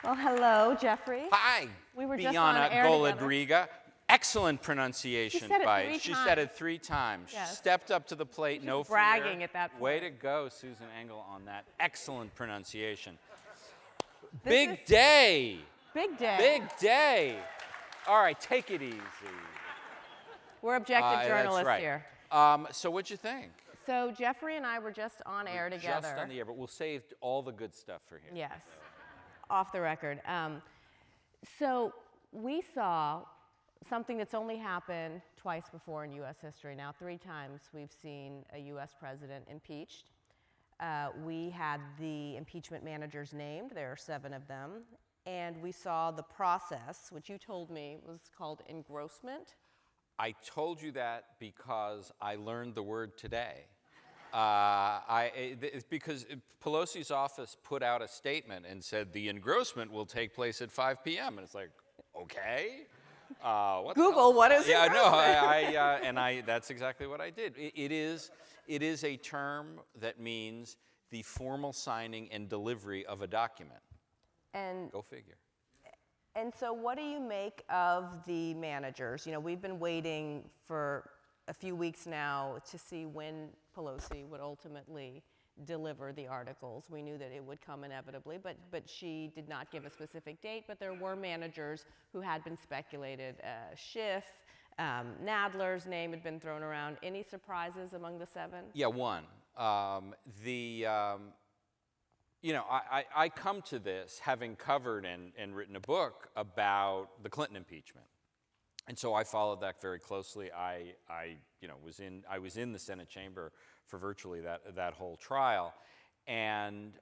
Well, hello, Jeffrey. Hi, We were just on Bianna air Golodryga. Excellent pronunciation. She said it She said it 3 times. Yes. She stepped up to the plate, no fear. bragging at that point. Way to go, Susan Engel, on that excellent pronunciation. This Big day. Big day. Big day. All right, take it easy. We're objective journalists that's right. here. So what'd you think? So Jeffrey and I were just on air together. Just on the air, but we'll save all the good stuff for here. Yes, off the record. So we saw something that's only happened twice before in U.S. history. Now, 3 times we've seen a U.S. president impeached. We had the impeachment managers named. There are 7 of them. And we saw the process, which you told me was called engrossment. I told you that because I learned the word today. It's because Pelosi's office put out a statement and said the engrossment will take place at 5 p.m. And it's like, okay. Google, what is engrossment? No, that's exactly what I did. It is a term that means the formal signing and delivery of a document. And go figure. And so what do you make of the managers? You know, we've been waiting for a few weeks now to see when Pelosi would ultimately deliver the articles. We knew that it would come inevitably, but she did not give a specific date, but there were managers who had been speculated. Schiff, Nadler's name had been thrown around. Any surprises among the 7? Yeah, one. You know, I come to this having covered and written a book about the Clinton impeachment. And so I followed that very closely. I was in the Senate chamber for virtually that whole trial. And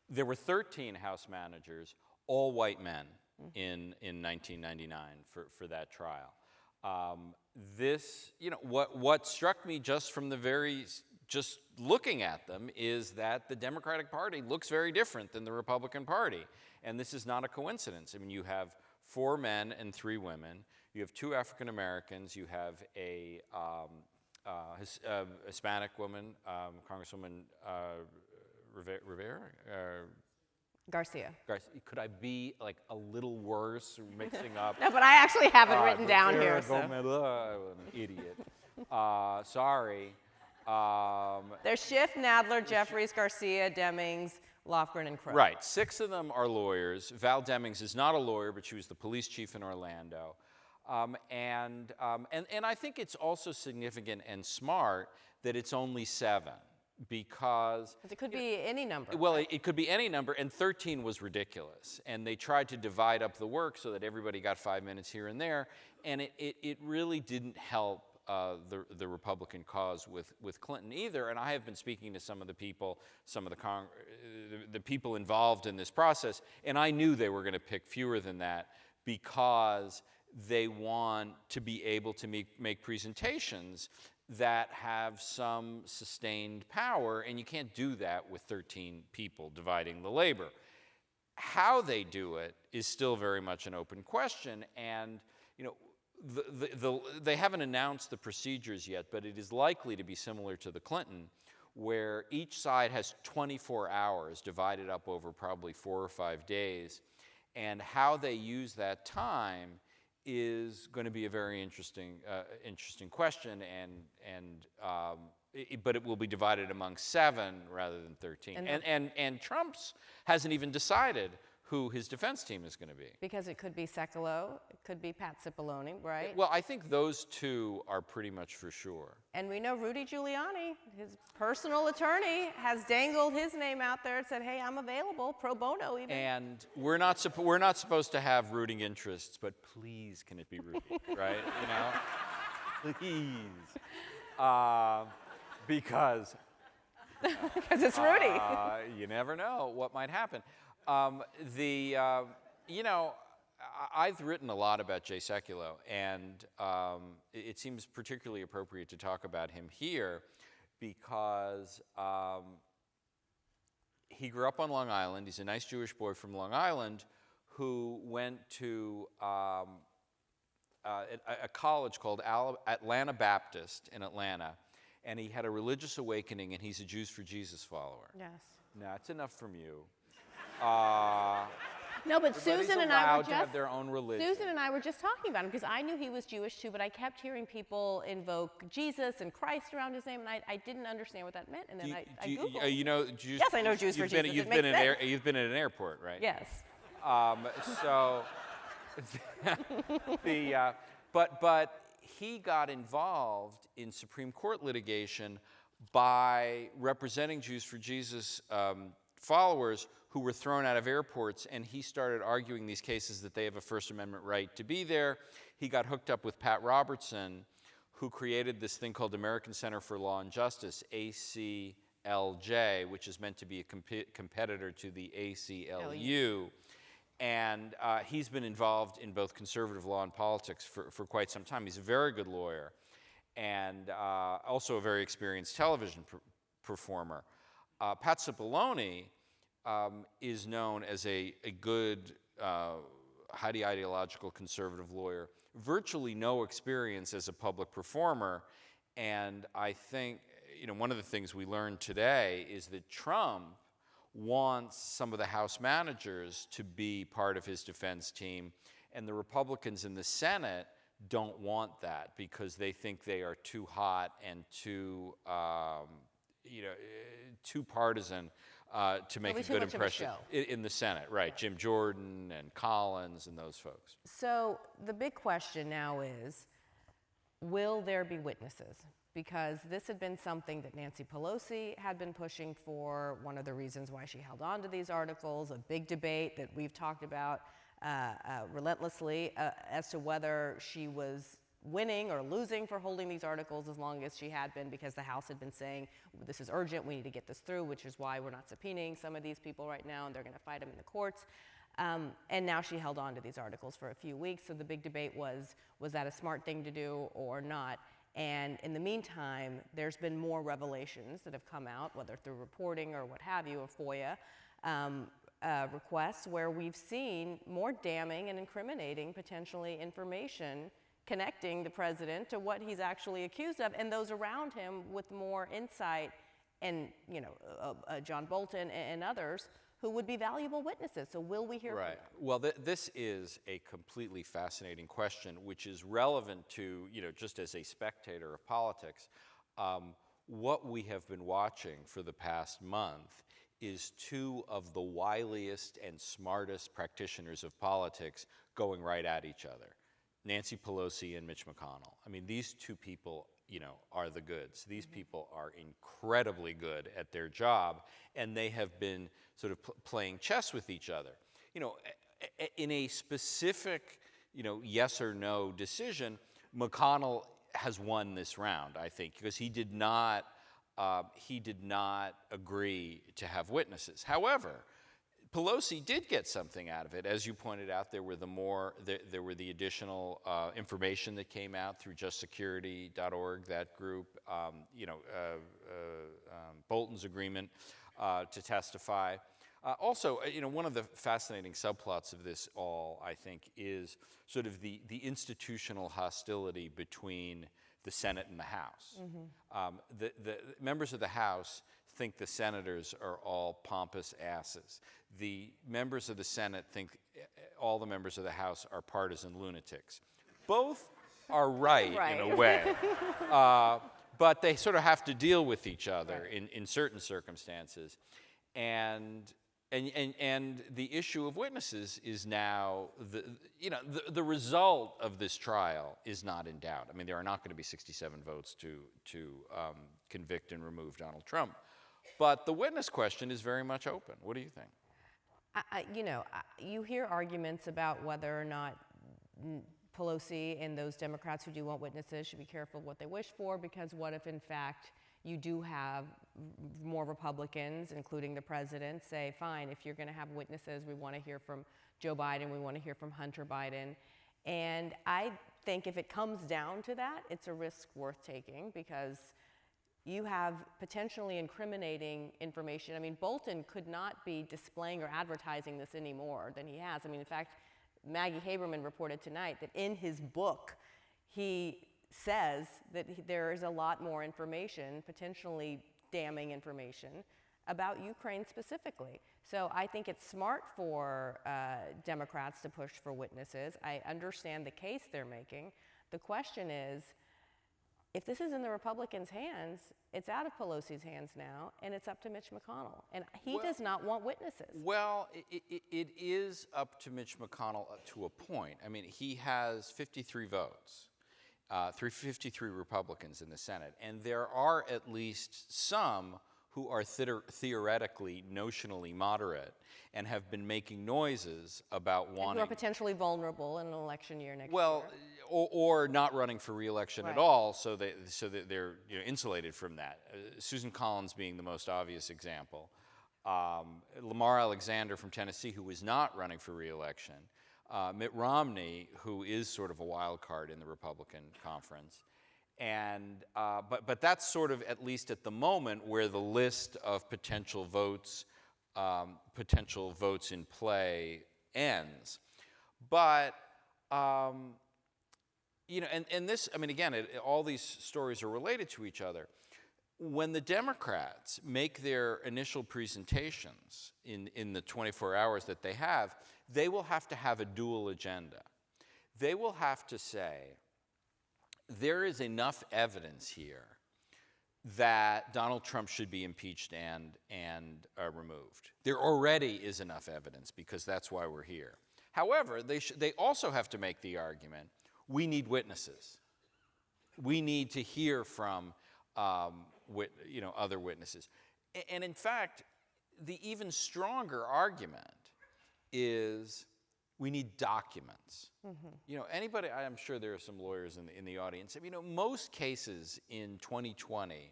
there were 13 House managers, all white men, in 1999 for that trial. What struck me just from just looking at them is that the Democratic Party looks very different than the Republican Party. And this is not a coincidence. I mean, you have 4 men and 3 women. You have 2 African Americans. You have a Hispanic woman, Congresswoman Rivera? Garcia. Could I be like a little worse, mixing up? No, but I actually have it written down here. So. I'm an idiot. Sorry. There's Schiff, Nadler, Jeffries, Garcia, Demings, Lofgren, and Crow. Right. 6 of them are lawyers. Val Demings is not a lawyer, but she was the police chief in Orlando. And I think it's also significant and smart that it's only 7 because it could be any number. Well, it could be any number, and 13 was ridiculous. And they tried to divide up the work so that everybody got 5 minutes here and there, and it really didn't help the Republican cause with Clinton either. And I have been speaking to some of the people, the people involved in this process, and I knew they were going to pick fewer than that because they want to be able to make presentations that have some sustained power, and you can't do that with 13 people dividing the labor. How they do it is still very much an open question, and you know, they haven't announced the procedures yet, but it is likely to be similar to the Clinton, where each side has 24 hours divided up over probably 4 or 5 days, and how they use that time is going to be a very interesting question, but it will be divided among 7 rather than 13. And Trump's hasn't even decided who his defense team is going to be. Because it could be Sekulow, it could be Pat Cipollone, right? Well, I think those 2 are pretty much for sure. And we know Rudy Giuliani, his personal attorney, has dangled his name out there and said, hey, I'm available, pro bono even. And we're not supposed to have rooting interests, but please can it be Rudy, right? You know? Please. Because it's Rudy. You never know what might happen. You know, I've written a lot about Jay Sekulow, and it seems particularly appropriate to talk about him here because he grew up on Long Island. He's a nice Jewish boy from Long Island who went to a college called Atlanta Baptist in Atlanta, and he had a religious awakening, and he's a Jews for Jesus follower. Yes. Now, it's enough from you. No, but Everybody's Susan and I were allowed to have just their own religion. Susan and I were just talking about him because I knew he was Jewish too, but I kept hearing people invoke Jesus and Christ around his name, and I didn't understand what that meant. And then I Googled. You know Jews? Yes, I know Jews for Jesus. You've It been makes sense. you've been at an airport, right? Yes. So, but he got involved in Supreme Court litigation by representing Jews for Jesus followers who were thrown out of airports, and he started arguing these cases that they have a First Amendment right to be there. He got hooked up with Pat Robertson, who created this thing called American Center for Law and Justice, ACLJ, which is meant to be a competitor to the ACLU. And he's been involved in both conservative law and politics for quite some time. He's a very good lawyer and also a very experienced television performer. Pat Cipollone is known as a good, highly ideological conservative lawyer, virtually no experience as a public performer. And I think, one of the things we learned today is that Trump wants some of the House managers to be part of his defense team, and the Republicans in the Senate don't want that because they think they are too hot and too, too partisan to make a good impression in the Senate, right? Yeah. Jim Jordan and Collins and those folks. So the big question now is, will there be witnesses? Because this had been something that Nancy Pelosi had been pushing for, one of the reasons why she held on to these articles, a big debate that we've talked about relentlessly as to whether she was winning or losing for holding these articles as long as she had been, because the House had been saying, this is urgent, we need to get this through, which is why we're not subpoenaing some of these people right now, and they're going to fight them in the courts. And now she held on to these articles for a few weeks, so the big debate was that a smart thing to do or not? And in the meantime, there's been more revelations that have come out, whether through reporting or what have you, or FOIA requests, where we've seen more damning and incriminating, potentially, information connecting the president to what he's actually accused of, and those around him with more insight, and John Bolton and others who would be valuable witnesses. So will we hear from them? Right. Well, this is a completely fascinating question, which is relevant to, just as a spectator of politics. What we have been watching for the past month is two of the wiliest and smartest practitioners of politics going right at each other. Nancy Pelosi and Mitch McConnell. I mean, these two people, are the goods. These people are incredibly good at their job, and they have been sort of playing chess with each other. In a specific, yes or no decision, McConnell has won this round, I think, because he did not agree to have witnesses. However, Pelosi did get something out of it. As you pointed out, there were the additional information that came out through justsecurity.org, that group, Bolton's agreement to testify. Also, one of the fascinating subplots of this all, I think, is sort of the institutional hostility between the Senate and the House. Mm-hmm. The members of the House think the senators are all pompous asses. The members of the Senate think all the members of the House are partisan lunatics. Both are right. In a way. But they sort of have to deal with each other in certain circumstances. And the issue of witnesses is now, the result of this trial is not in doubt. I mean, there are not going to be 67 votes to convict and remove Donald Trump. But the witness question is very much open. What do you think? You hear arguments about whether or not Pelosi and those Democrats who do want witnesses should be careful of what they wish for, because what if, in fact, you do have more Republicans, including the president, say, fine, if you're going to have witnesses, we want to hear from Joe Biden, we want to hear from Hunter Biden. And I think if it comes down to that, it's a risk worth taking, because you have potentially incriminating information. I mean, Bolton could not be displaying or advertising this any more than he has. I mean, in fact, Maggie Haberman reported tonight that in his book, he says that there is a lot more information, potentially damning information, about Ukraine specifically. So I think it's smart for Democrats to push for witnesses. I understand the case they're making. The question is, if this is in the Republicans' hands, it's out of Pelosi's hands now, and it's up to Mitch McConnell. And he does not want witnesses. Well, it is up to Mitch McConnell to a point. I mean, he has 53 votes, 353 Republicans in the Senate, and there are at least some who are theoretically, notionally moderate and have been making noises about wanting... And who are potentially vulnerable in an election year next year. Well, or not running for re-election at all, so that they're insulated from that. Susan Collins being the most obvious example. Lamar Alexander from Tennessee, who is not running for re-election. Mitt Romney, who is sort of a wild card in the Republican conference. And but that's sort of, at least at the moment, where the list of potential votes in play ends. But and this, I mean, again, all these stories are related to each other. When the Democrats make their initial presentations in the 24 hours that they will have to have a dual agenda. They will have to say, there is enough evidence here that Donald Trump should be impeached and removed. There already is enough evidence, because that's why we're here. However, they also have to make the argument, we need witnesses. We need to hear from other witnesses. And in fact, the even stronger argument is we need documents. Mm-hmm. Anybody, I'm sure there are some lawyers in the audience. Most cases in 2020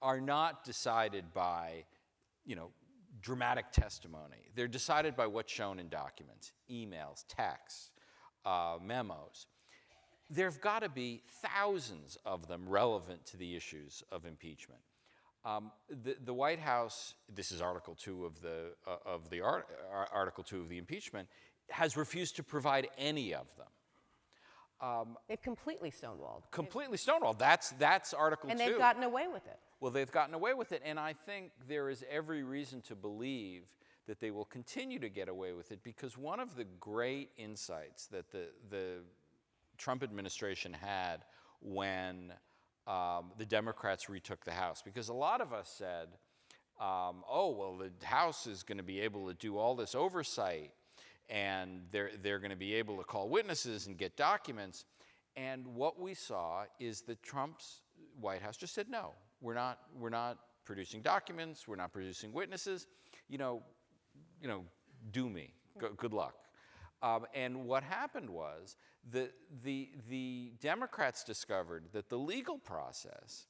are not decided by, dramatic testimony. They're decided by what's shown in documents, emails, texts, memos. There've got to be thousands of them relevant to the issues of impeachment. The White House, this is Article 2 of the Article 2 of the impeachment, has refused to provide any of them. They've completely stonewalled. Completely stonewalled. That's Article 2. And they've gotten away with it. Well, they've gotten away with it, and I think there is every reason to believe that they will continue to get away with it, because one of the great insights that the Trump administration had when the Democrats retook the House, because a lot of us said, the House is going to be able to do all this oversight, and they're going to be able to call witnesses and get documents. And what we saw is that Trump's White House just said, no, we're not producing documents, we're not producing witnesses. Do me. Good luck. And what happened was the Democrats discovered that the legal process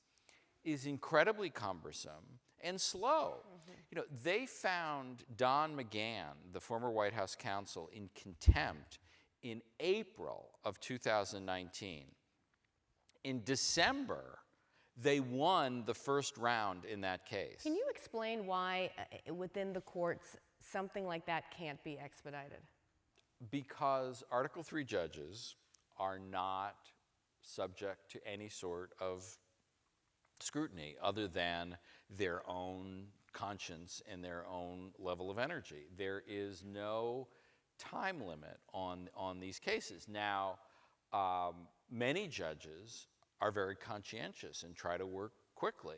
is incredibly cumbersome and slow. Mm-hmm. They found Don McGahn, the former White House counsel, in contempt in April of 2019. In December, they won the first round in that case. Can you explain why within the courts something like that can't be expedited? Because Article 3 judges are not subject to any sort of scrutiny other than their own conscience and their own level of energy. There is no time limit on these cases. Now, many judges are very conscientious and try to work quickly,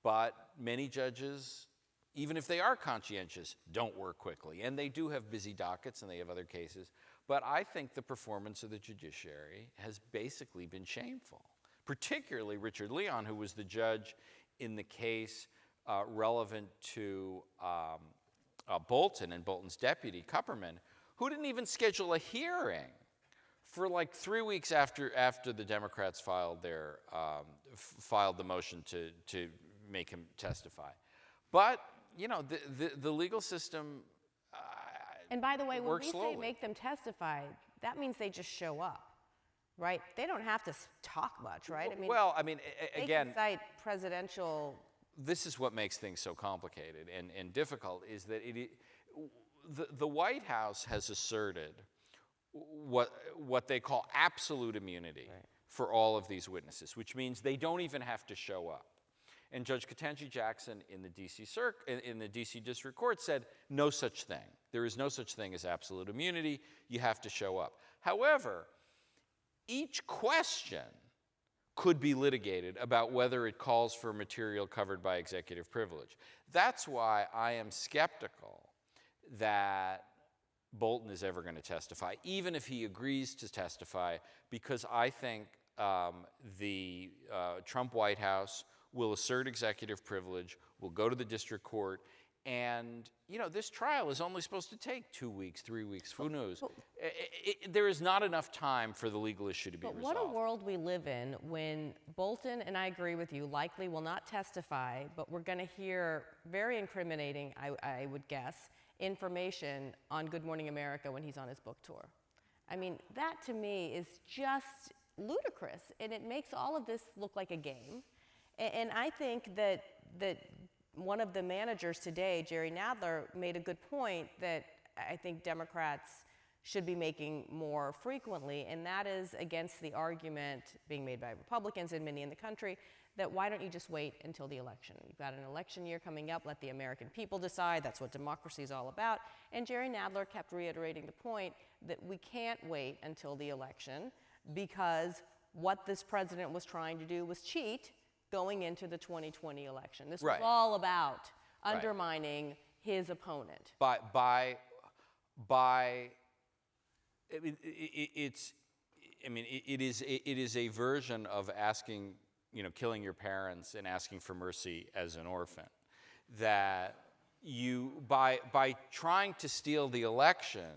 but many judges, even if they are conscientious, don't work quickly. And they do have busy dockets and they have other cases. But I think the performance of the judiciary has basically been shameful, particularly Richard Leon, who was the judge in the case relevant to Bolton and Bolton's deputy, Kupperman, who didn't even schedule a hearing for like 3 weeks after the Democrats filed the motion to make him testify. But the legal system and by the way, when we slowly. say make them testify, that means they just show up, right? They don't have to talk much, right? Again, they can cite presidential. This is what makes things so complicated and difficult, is that the White House has asserted what they call absolute immunity for all of these witnesses, which means they don't even have to show up. And Judge Ketanji Jackson in the in the DC District Court said, no such thing. There is no such thing as absolute immunity. You have to show up. However, each question could be litigated about whether it calls for material covered by executive privilege. That's why I am skeptical that Bolton is ever going to testify, even if he agrees to testify, because I think the Trump White House will assert executive privilege, will go to the district court, and this trial is only supposed to take 2 weeks, 3 weeks, who knows? There is not enough time for the legal issue to be resolved. But what a world we live in when Bolton, and I agree with you, likely will not testify, but we're going to hear very incriminating, I would guess, information on Good Morning America when he's on his book tour. I mean, that to me is just ludicrous, and it makes all of this look like a game. And I think that one of the managers today, Jerry Nadler, made a good point that I think Democrats should be making more frequently, and that is against the argument being made by Republicans and many in the country that why don't you just wait until the election? You've got an election year coming up, let the American people decide, that's what democracy is all about. And Jerry Nadler kept reiterating the point that we can't wait until the election because what this president was trying to do was cheat going into the 2020 election. This was all about undermining his opponent. It is a version of asking, killing your parents and asking for mercy as an orphan. That you, by trying to steal the election,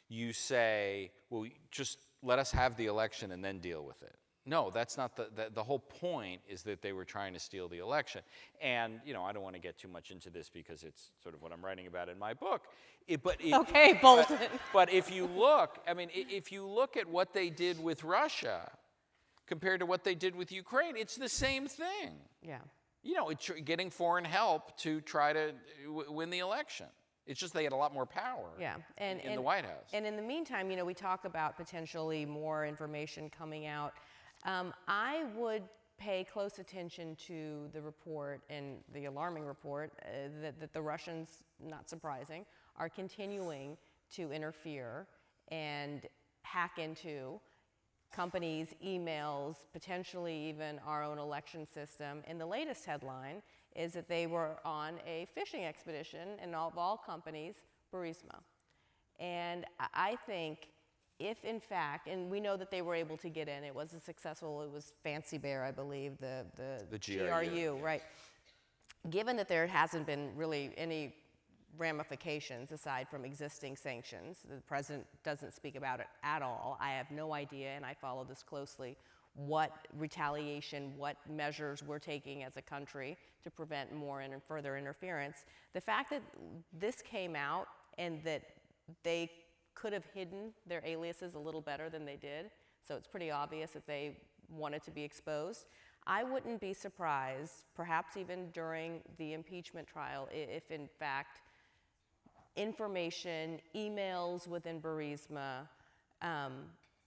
you say, well, just let us have the election and then deal with it. No, that's not the whole point is that they were trying to steal the election. And, I don't want to get too much into this because it's sort of what I'm writing about in my book. Okay, Bolton. But if you look, if you look at what they did with Russia compared to what they did with Ukraine, it's the same thing. Yeah. It's getting foreign help to try to win the election. It's just they had a lot more power in the White House. And in the meantime, we talk about potentially more information coming out. I would pay close attention to the report and the alarming report that the Russians, not surprising, are continuing to interfere and hack into companies' emails, potentially even our own election system. And the latest headline is that they were on a fishing expedition, and of all companies, Burisma. And I think if in fact, and we know that they were able to get in, it was Fancy Bear, I believe, the GRU, right. Given that there hasn't been really any ramifications aside from existing sanctions, the president doesn't speak about it at all. I have no idea, and I follow this closely, what retaliation, what measures we're taking as a country to prevent more and further interference. The fact that this came out and that they could have hidden their aliases a little better than they did, so it's pretty obvious that they wanted to be exposed. I wouldn't be surprised, perhaps even during the impeachment trial, if in fact information, emails within Burisma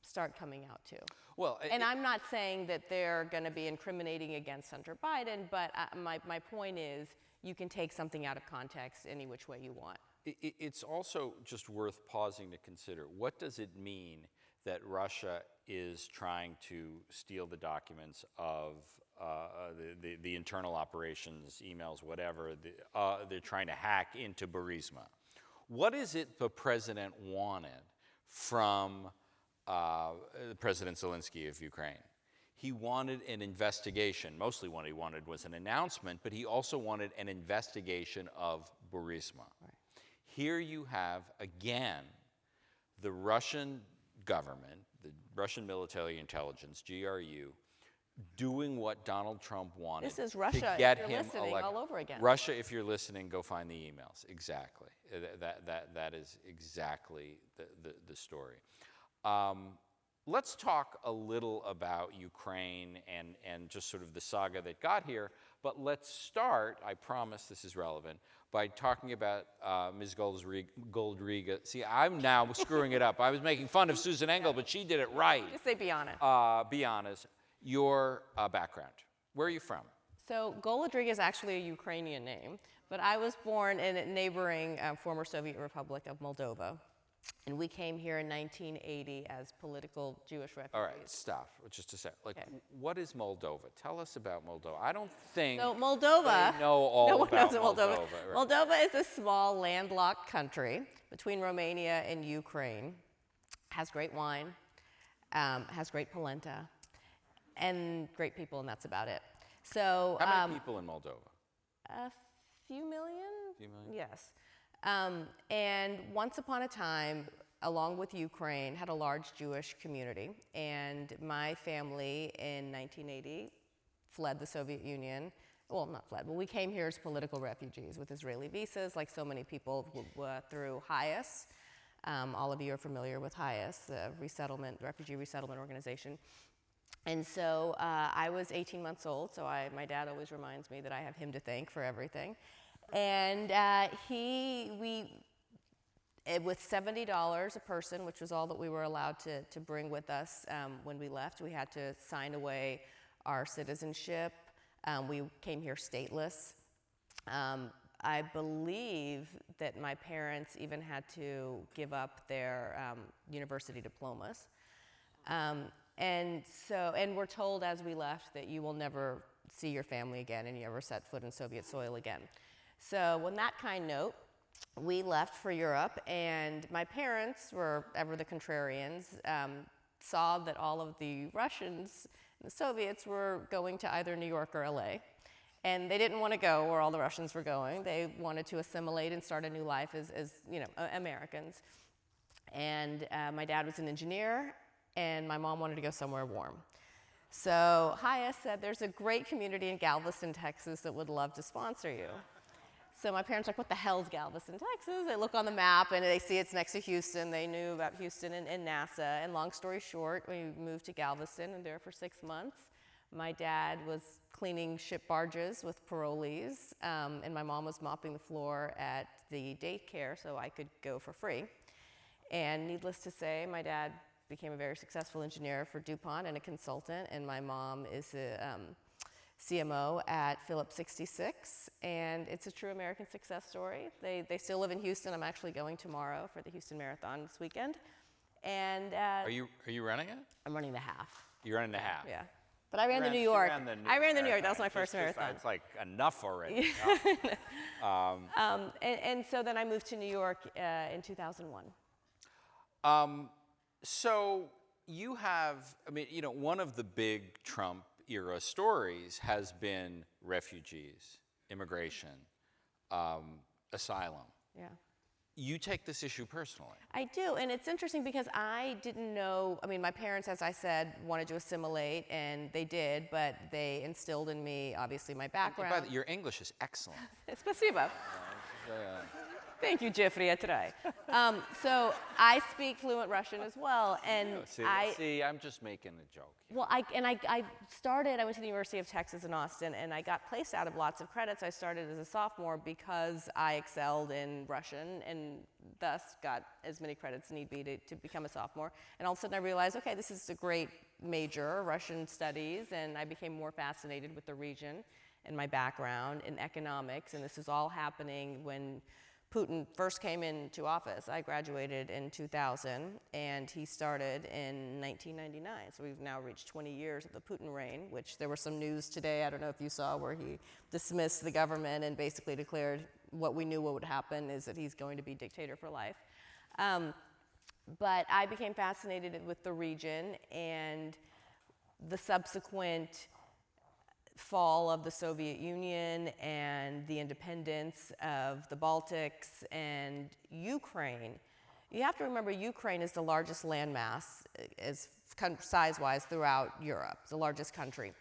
start coming out too. Well, and I'm not saying that they're going to be incriminating against Hunter Biden, but my point is you can take something out of context any which way you want. It's also just worth pausing to consider, what does it mean that Russia is trying to steal the documents of the internal operations, emails, whatever, they're trying to hack into Burisma? What is it the president wanted from President Zelensky of Ukraine? He wanted an investigation. Mostly what he wanted was an announcement, but he also wanted an investigation of Burisma. Right. Here you have, again, the Russian government, the Russian military intelligence, GRU, doing what Donald Trump wanted. This is Russia, to get if you're him listening, elected. all over again. Russia, if you're listening, go find the emails. Exactly. That is exactly the story. Let's talk a little about Ukraine and just sort of the saga that got here. But let's start, I promise this is relevant, by talking about Ms. Golodryga. See, I'm now screwing it up. I was making fun of Susan Engel, but she did it right. Just say Bianna. Bianna's, your background. Where are you from? So Golodryga is actually a Ukrainian name, but I was born in a neighboring former Soviet Republic of Moldova. And we came here in 1980 as political Jewish refugees. All right, stop. Just a sec. Like, Okay. what is Moldova? Tell us about Moldova. I don't think So Moldova, they know all no one about knows Moldova. Right. Moldova is a small landlocked country between Romania and Ukraine. Has great wine, has great polenta, and great people, and that's about it. So How many people in Moldova? a few million? Few million? Yes. And once upon a time, along with Ukraine, had a large Jewish community. And my family in 1980 fled the Soviet Union. Well, not fled, but we came here as political refugees with Israeli visas, like so many people through HIAS. All of you are familiar with HIAS, the refugee resettlement organization. And so I was 18 months old, so my dad always reminds me that I have him to thank for everything. And with $70 a person, which was all that we were allowed to bring with us when we left, we had to sign away our citizenship. We came here stateless. I believe that my parents even had to give up their university diplomas. And we're told as we left that you will never see your family again and you never set foot in Soviet soil again. So on that kind note, we left for Europe, and my parents were ever the contrarians, saw that all of the Russians and the Soviets were going to either New York or LA. And they didn't want to go where all the Russians were going. They wanted to assimilate and start a new life as Americans. And my dad was an engineer, and my mom wanted to go somewhere warm. So HIAS said, there's a great community in Galveston, Texas that would love to sponsor you. So my parents are like, what the hell's Galveston, Texas? They look on the map and they see it's next to Houston. They knew about Houston and NASA. And long story short, we moved to Galveston and there for 6 months. My dad was cleaning ship barges with parolees, and my mom was mopping the floor at the daycare so I could go for free. And needless to say, my dad became a very successful engineer for DuPont and a consultant, and my mom is a CMO at Phillips 66, and it's a true American success story. They still live in Houston. I'm actually going tomorrow for the Houston Marathon this weekend. And Are you running it? I'm running the half. You're running the half. Yeah. But I ran the New York. I ran the New York. That was my first Just marathon. it's like enough already. And so then I moved to New York in 2001. So you have, one of the big Trump era stories has been refugees, immigration, asylum. Yeah. You take this issue personally. I do, and it's interesting because I didn't know, my parents, as I said, wanted to assimilate, and they did, but they instilled in me, obviously, my background. By the way, your English is excellent. Спасибо. Thank you, Jeffrey, I try. So I speak fluent Russian as well, and See, I'm just making a joke. Well, I went to the University of Texas in Austin, and I got placed out of lots of credits. I started as a sophomore because I excelled in Russian, and thus got as many credits need be to become a sophomore. And all of a sudden I realized, okay, this is a great major, Russian studies, and I became more fascinated with the region and my background in economics, and this is all happening when Putin first came into office. I graduated in 2000, and he started in 1999. So we've now reached 20 years of the Putin reign, which there was some news today, I don't know if you saw, where he dismissed the government and basically declared what we knew what would happen is that he's going to be dictator for life. But I became fascinated with the region and the subsequent fall of the Soviet Union and the independence of the Baltics and Ukraine. You have to remember Ukraine is the largest landmass size-wise throughout Europe, the largest country.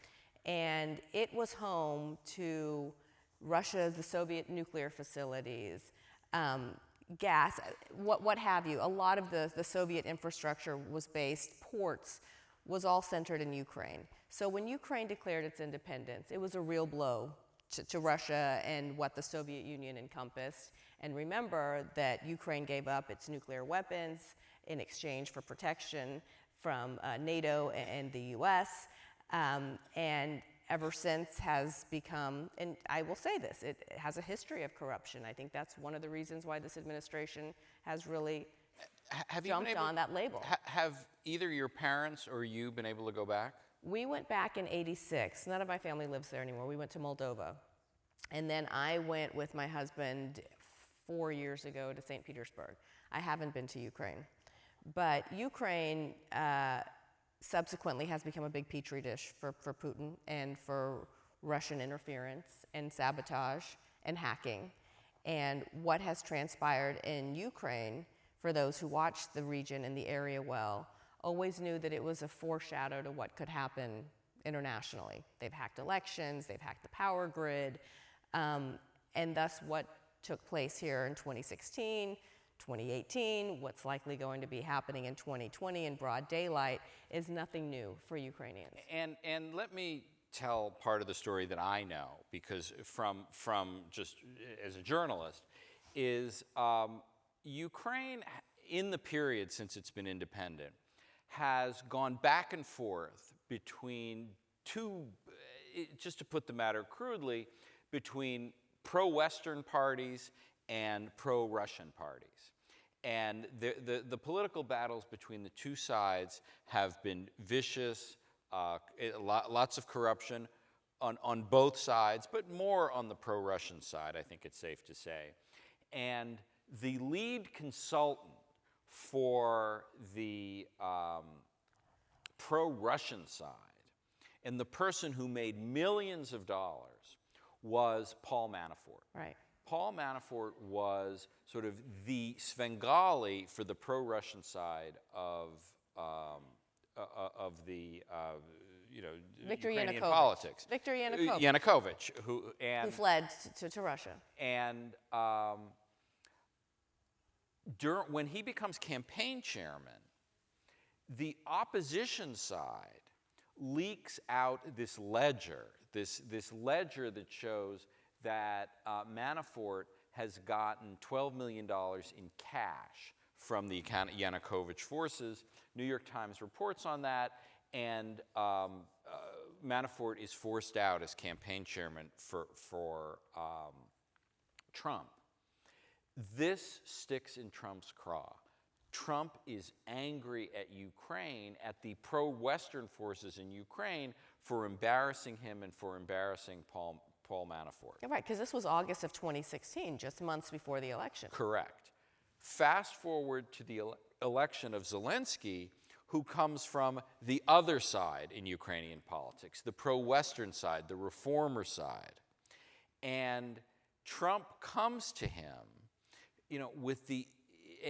And it was home to Russia's, the Soviet nuclear facilities, gas, what have you. A lot of the Soviet infrastructure was based, ports, was all centered in Ukraine. So when Ukraine declared its independence, it was a real blow to Russia and what the Soviet Union encompassed. And remember that Ukraine gave up its nuclear weapons in exchange for protection from NATO and the US. And ever since has become, and I will say this, it has a history of corruption. I think that's one of the reasons why this administration has really jumped on that label. Have either your parents or you been able to go back? We went back in '86. None of my family lives there anymore. We went to Moldova. And then I went with my husband 4 years ago to St. Petersburg. I haven't been to Ukraine. But Ukraine subsequently has become a big petri dish for Putin and for Russian interference and sabotage and hacking. And what has transpired in Ukraine, for those who watch the region and the area well, always knew that it was a foreshadow to what could happen internationally. They've hacked elections, they've hacked the power grid, and thus what took place here in 2016, 2018, what's likely going to be happening in 2020 in broad daylight is nothing new for Ukrainians. And let me tell part of the story that I know, because from just as a journalist, is Ukraine, in the period since it's been independent, has gone back and forth between two, just to put the matter crudely, between pro-Western parties and pro-Russian parties. And the political battles between the two sides have been vicious, lots of corruption on both sides, but more on the pro-Russian side, I think it's safe to say. And the lead consultant for the pro-Russian side, and the person who made millions of dollars, was Paul Manafort. Right. Paul Manafort was sort of the Svengali for the pro-Russian side of the Viktor Ukrainian Yanukovych. politics. Viktor Yanukovych. Yanukovych, who fled to Russia. And when he becomes campaign chairman, the opposition side leaks out this ledger, this ledger that shows that Manafort has gotten $12 million in cash from the Yanukovych forces. New York Times reports on that, and Manafort is forced out as campaign chairman for Trump. This sticks in Trump's craw. Trump is angry at Ukraine, at the pro-Western forces in Ukraine, for embarrassing him and for embarrassing Paul Manafort. Yeah, right, because this was August of 2016, just months before the election. Correct. Fast forward to the election of Zelensky, who comes from the other side in Ukrainian politics, the pro-Western side, the reformer side. And Trump comes to him, with the,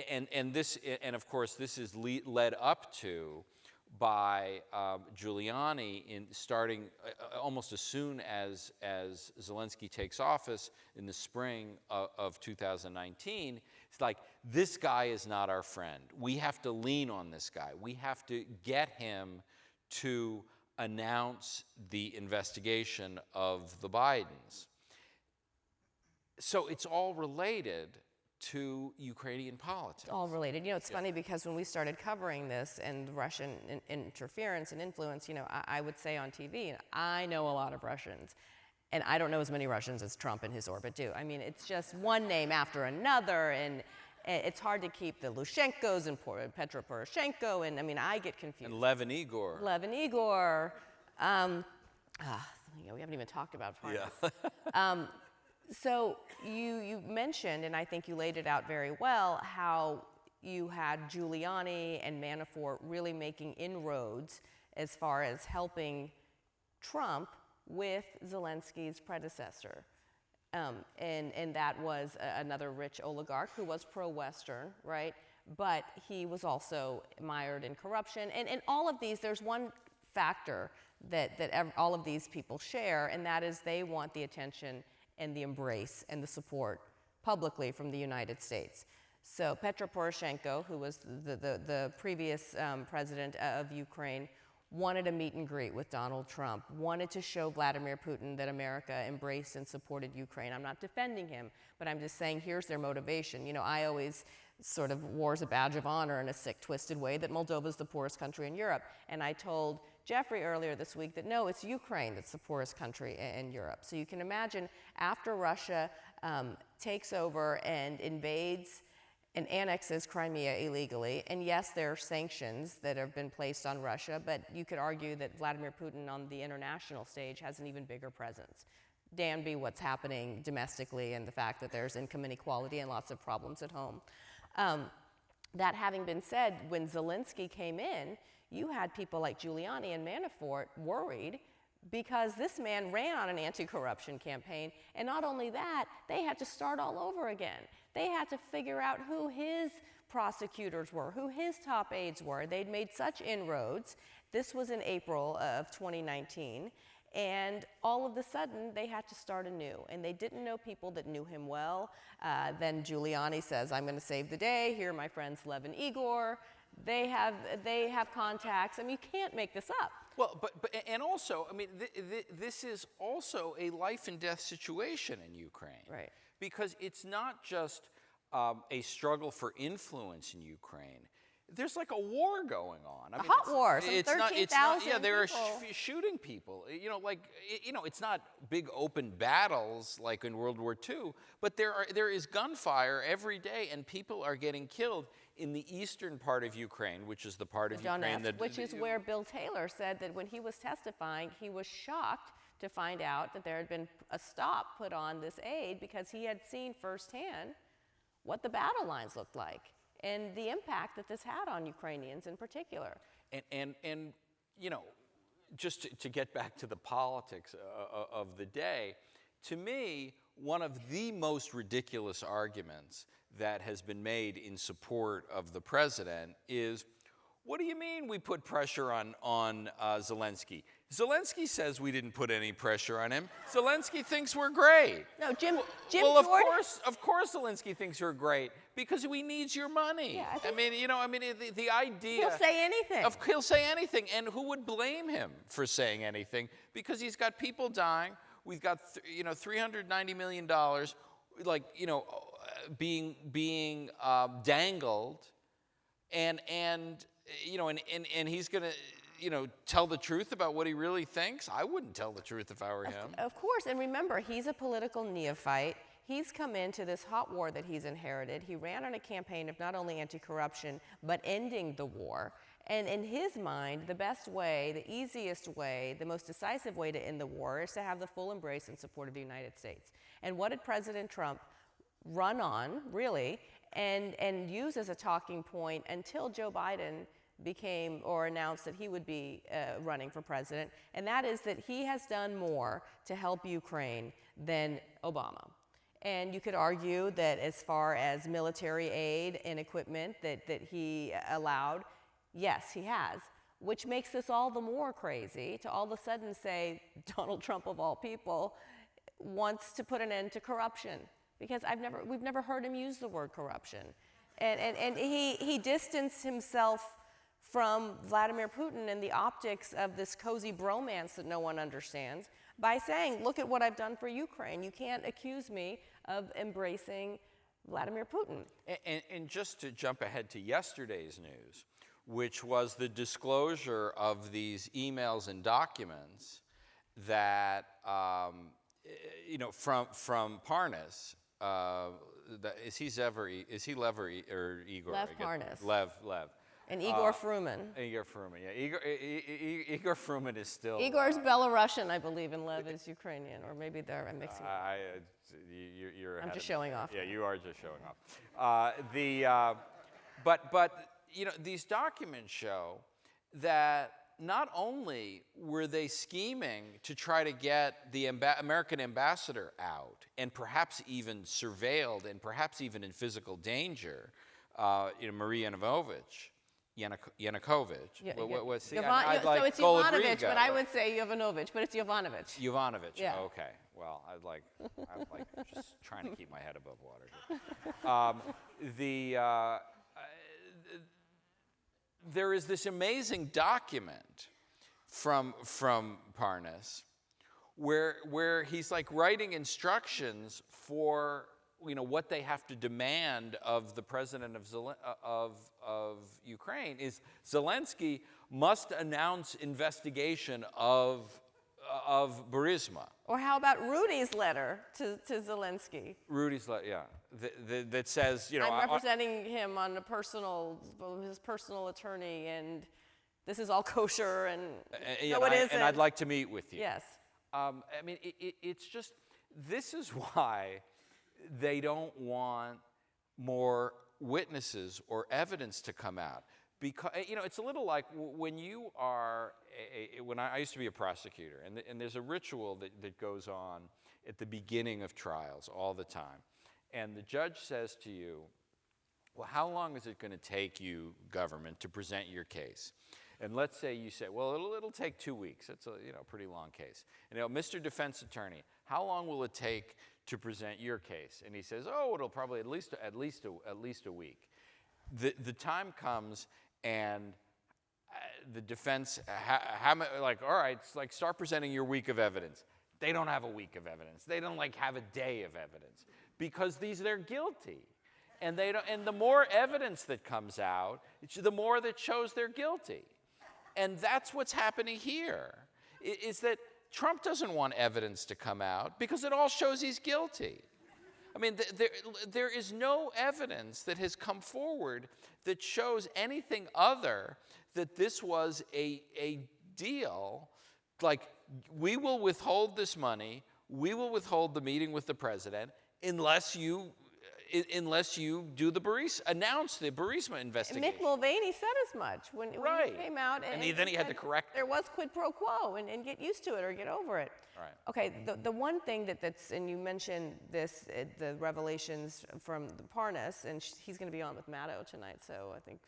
and of course this is led up to by Giuliani in starting almost as soon as Zelensky takes office in the spring of 2019. It's like, this guy is not our friend. We have to lean on this guy. We have to get him to announce the investigation of the Bidens. So it's all related to Ukrainian politics. All related. It's funny because when we started covering this and Russian interference and influence, I would say on TV, I know a lot of Russians, and I don't know as many Russians as Trump and his orbit do. I mean, it's just one name after another, and it's hard to keep the Lushenkos and Petro Poroshenko, and I mean, I get confused. And Levin Igor. We haven't even talked about finance. Yeah. So you mentioned, and I think you laid it out very well, how you had Giuliani and Manafort really making inroads as far as helping Trump with Zelensky's predecessor. And that was another rich oligarch who was pro-Western, right? But he was also mired in corruption. And all of these, there's one factor that all of these people share, and that is they want the attention and the embrace and the support publicly from the United States. So Petro Poroshenko, who was the previous president of Ukraine, wanted a meet and greet with Donald Trump, wanted to show Vladimir Putin that America embraced and supported Ukraine. I'm not defending him, but I'm just saying here's their motivation. I always sort of wore as a badge of honor in a sick, twisted way that Moldova is the poorest country in Europe. And I told Jeffrey earlier this week that no, it's Ukraine that's the poorest country in Europe. So you can imagine after Russia takes over and invades and annexes Crimea illegally, and yes, there are sanctions that have been placed on Russia, but you could argue that Vladimir Putin on the international stage has an even bigger presence. Danby what's happening domestically and the fact that there's income inequality and lots of problems at home. That having been said, when Zelensky came in, you had people like Giuliani and Manafort worried because this man ran on an anti-corruption campaign, and not only that, they had to start all over again. They had to figure out who his prosecutors were, who his top aides were. They'd made such inroads. This was in April of 2019, and all of a sudden, they had to start anew, and they didn't know people that knew him well. Then Giuliani says, I'm going to save the day. Here are my friends Lev and Igor. They have contacts. I mean, you can't make this up. Well, and also, I mean, this is also a life and death situation in Ukraine. Right. Because it's not just a struggle for influence in Ukraine. There's like a war going on. I mean, hot war. Some 13,000 yeah, they're people. shooting people. You know, like, you know, it's not big open battles like in World War II, but there is gunfire every day, and people are getting killed in the eastern part of Ukraine, which is the part of Ukraine that... Which is where Bill Taylor said that when he was testifying, he was shocked to find out that there had been a stop put on this aid because he had seen firsthand what the battle lines looked like and the impact that this had on Ukrainians in particular. And you know, just to get back to the politics of the day, to me, one of the most ridiculous arguments that has been made in support of the president is, what do you mean we put pressure on Zelensky? Zelensky says we didn't put any pressure on him. Zelensky thinks we're great. No, Jim well, Jordan. of course Zelensky thinks we're great because he needs your money. Yeah, I mean, you know, the idea... He'll say anything. He'll say anything, and who would blame him for saying anything? Because he's got people dying. We've got, $390 million, like, being dangled, and he's going to, tell the truth about what he really thinks. I wouldn't tell the truth if I were him. Of course, and remember, he's a political neophyte. He's come into this hot war that he's inherited. He ran on a campaign of not only anti-corruption, but ending the war. And in his mind, the best way, the easiest way, the most decisive way to end the war is to have the full embrace and support of the United States. And what did President Trump run on, really, and use as a talking point until Joe Biden became or announced that he would be running for president, and that is that he has done more to help Ukraine than Obama. And you could argue that as far as military aid and equipment that he allowed, yes, he has, which makes this all the more crazy to all of a sudden say Donald Trump, of all people, wants to put an end to corruption, because we've never heard him use the word corruption. And he distanced himself from Vladimir Putin and the optics of this cozy bromance that no one understands by saying, look at what I've done for Ukraine. You can't accuse me of embracing Vladimir Putin. And just to jump ahead to yesterday's news, which was the disclosure of these emails and documents that, from Parnas, is he Lev or Igor? Lev Parnas. Lev. And Igor Fruman. Igor Fruman, yeah. Igor Fruman is still... Igor's Belarusian, I believe, and Lev is Ukrainian, or maybe I'm mixing you're I'm just showing off. Yeah, you are just showing off. But these documents show that not only were they scheming to try to get the American ambassador out and perhaps even surveilled and perhaps even in physical danger, Marie Yanukovych. Yeah, what's the, so it's Jovanovic, but I would say Jovanovic, but it's Jovanovic. Jovanovic, yeah. Okay. Well, I'm like just trying to keep my head above water here. There is this amazing document from Parnas where he's like writing instructions for what they have to demand of the president of Ukraine is Zelensky must announce investigation of Burisma. Or how about Rudy's letter to Zelensky? Rudy's letter, yeah, that says, I'm representing him on his personal attorney, and this is all kosher, and no, it isn't. And I'd like to meet with you. Yes. I mean, it's just, this is why they don't want more witnesses or evidence to come out. Because, it's a little like when you are, when I used to be a prosecutor, and there's a ritual that goes on at the beginning of trials all the time. And the judge says to you, well, how long is it going to take you, government, to present your case? And let's say you say, well, it'll take 2 weeks. That's a pretty long case. And Mr. Defense Attorney, how long will it take to present your case? And he says, oh, it'll probably at least a week. The time comes, and the defense, all right, it's like, start presenting your week of evidence. They don't have a week of evidence. They don't have a day of evidence, because they're guilty. And the more evidence that comes out, the more that shows they're guilty. And that's what's happening here, is that Trump doesn't want evidence to come out because it all shows he's guilty. I mean, there is no evidence that has come forward that shows anything other that this was a deal, like, we will withhold this money, we will withhold the meeting with the president unless you do announce the Burisma investigation. Mick Mulvaney said as much when he came out. And then he had to correct there was quid pro quo, and get used to it or get over it. Right. Okay, the one thing that's, and you mentioned this, the revelations from the Parnas, and he's going to be on with Maddow tonight, so I think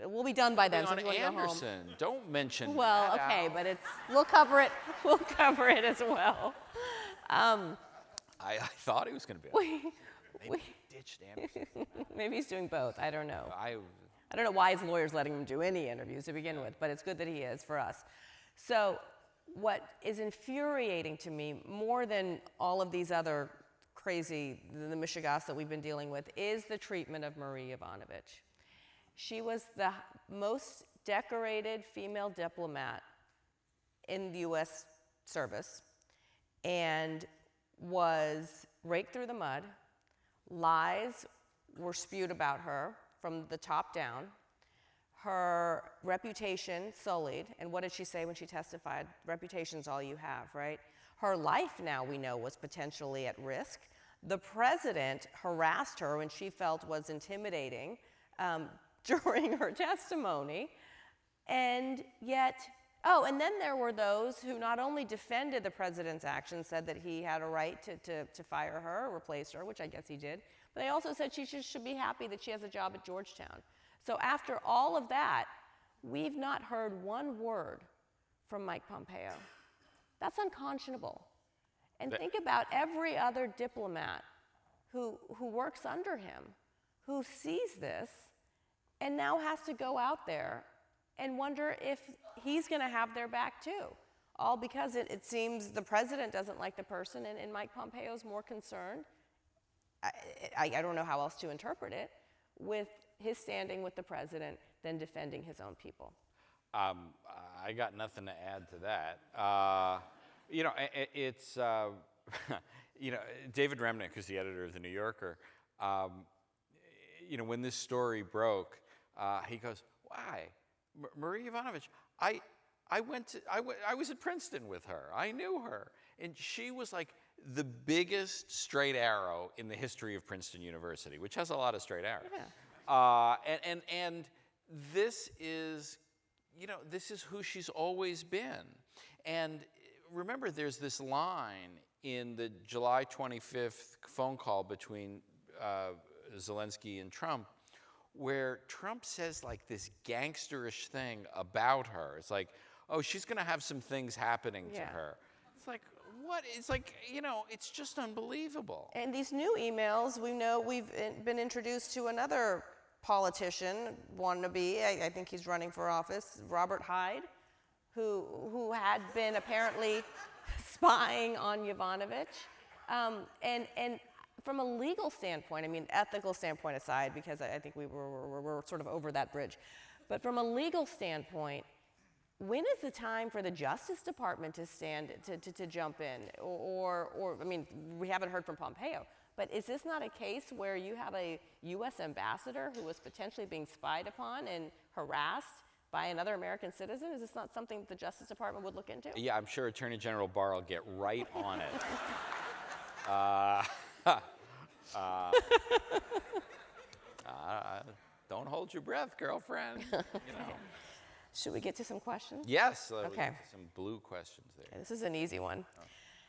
we'll be done by then. On so Anderson, don't mention well, Maddow. okay, but we'll cover it. We'll cover it as well. I thought he was going to be on. Maybe he ditched Anderson. Maybe he's doing both. I don't know. I don't know why his lawyer's letting him do any interviews to begin with, but it's good that he is for us. So what is infuriating to me more than all of these other crazy, the mishigas that we've been dealing with, is the treatment of Marie Yovanovitch. She was the most decorated female diplomat in the U.S. service and was raked through the mud. Lies were spewed about her from the top down. Her reputation sullied. And what did she say when she testified? Reputation's all you have, right? Her life now, we know, was potentially at risk. The president harassed her when she felt was intimidating during her testimony. And yet, and then there were those who not only defended the president's actions, said that he had a right to fire her or replace her, which I guess he did, but they also said she should be happy that she has a job at Georgetown. So after all of that, we've not heard one word from Mike Pompeo. That's unconscionable. And think about every other diplomat who works under him, who sees this and now has to go out there and wonder if he's going to have their back too. All because it seems the president doesn't like the person, and Mike Pompeo's more concerned, I don't know how else to interpret it, with his standing with the president than defending his own people. I got nothing to add to that. It's, David Remnick, who's the editor of The New Yorker, when this story broke, he goes, why? Marie Yovanovitch, I was at Princeton with her. I knew her. And she was like the biggest straight arrow in the history of Princeton University, which has a lot of straight arrows. Yeah. And this is, this is who she's always been. And remember, there's this line in the July 25th phone call between Zelensky and Trump, where Trump says like this gangsterish thing about her. It's like, oh, she's going to have some things happening to her. It's like, what? It's like, it's just unbelievable. And these new emails, we know we've been introduced to another politician, wannabe, I think he's running for office, Robert Hyde, who had been apparently spying on Yovanovitch. And from a legal standpoint, I mean, ethical standpoint aside, because I think we're sort of over that bridge, but from a legal standpoint, when is the time for the Justice Department to to jump in? Or, I mean, we haven't heard from Pompeo, but is this not a case where you have a U.S. ambassador who was potentially being spied upon and harassed by another American citizen? Is this not something that the Justice Department would look into? Yeah, I'm sure Attorney General Barr will get right on it. Don't hold your breath, girlfriend. You know. Should we get to some questions? Yes. Okay. Some blue questions there. Okay, this is an easy one.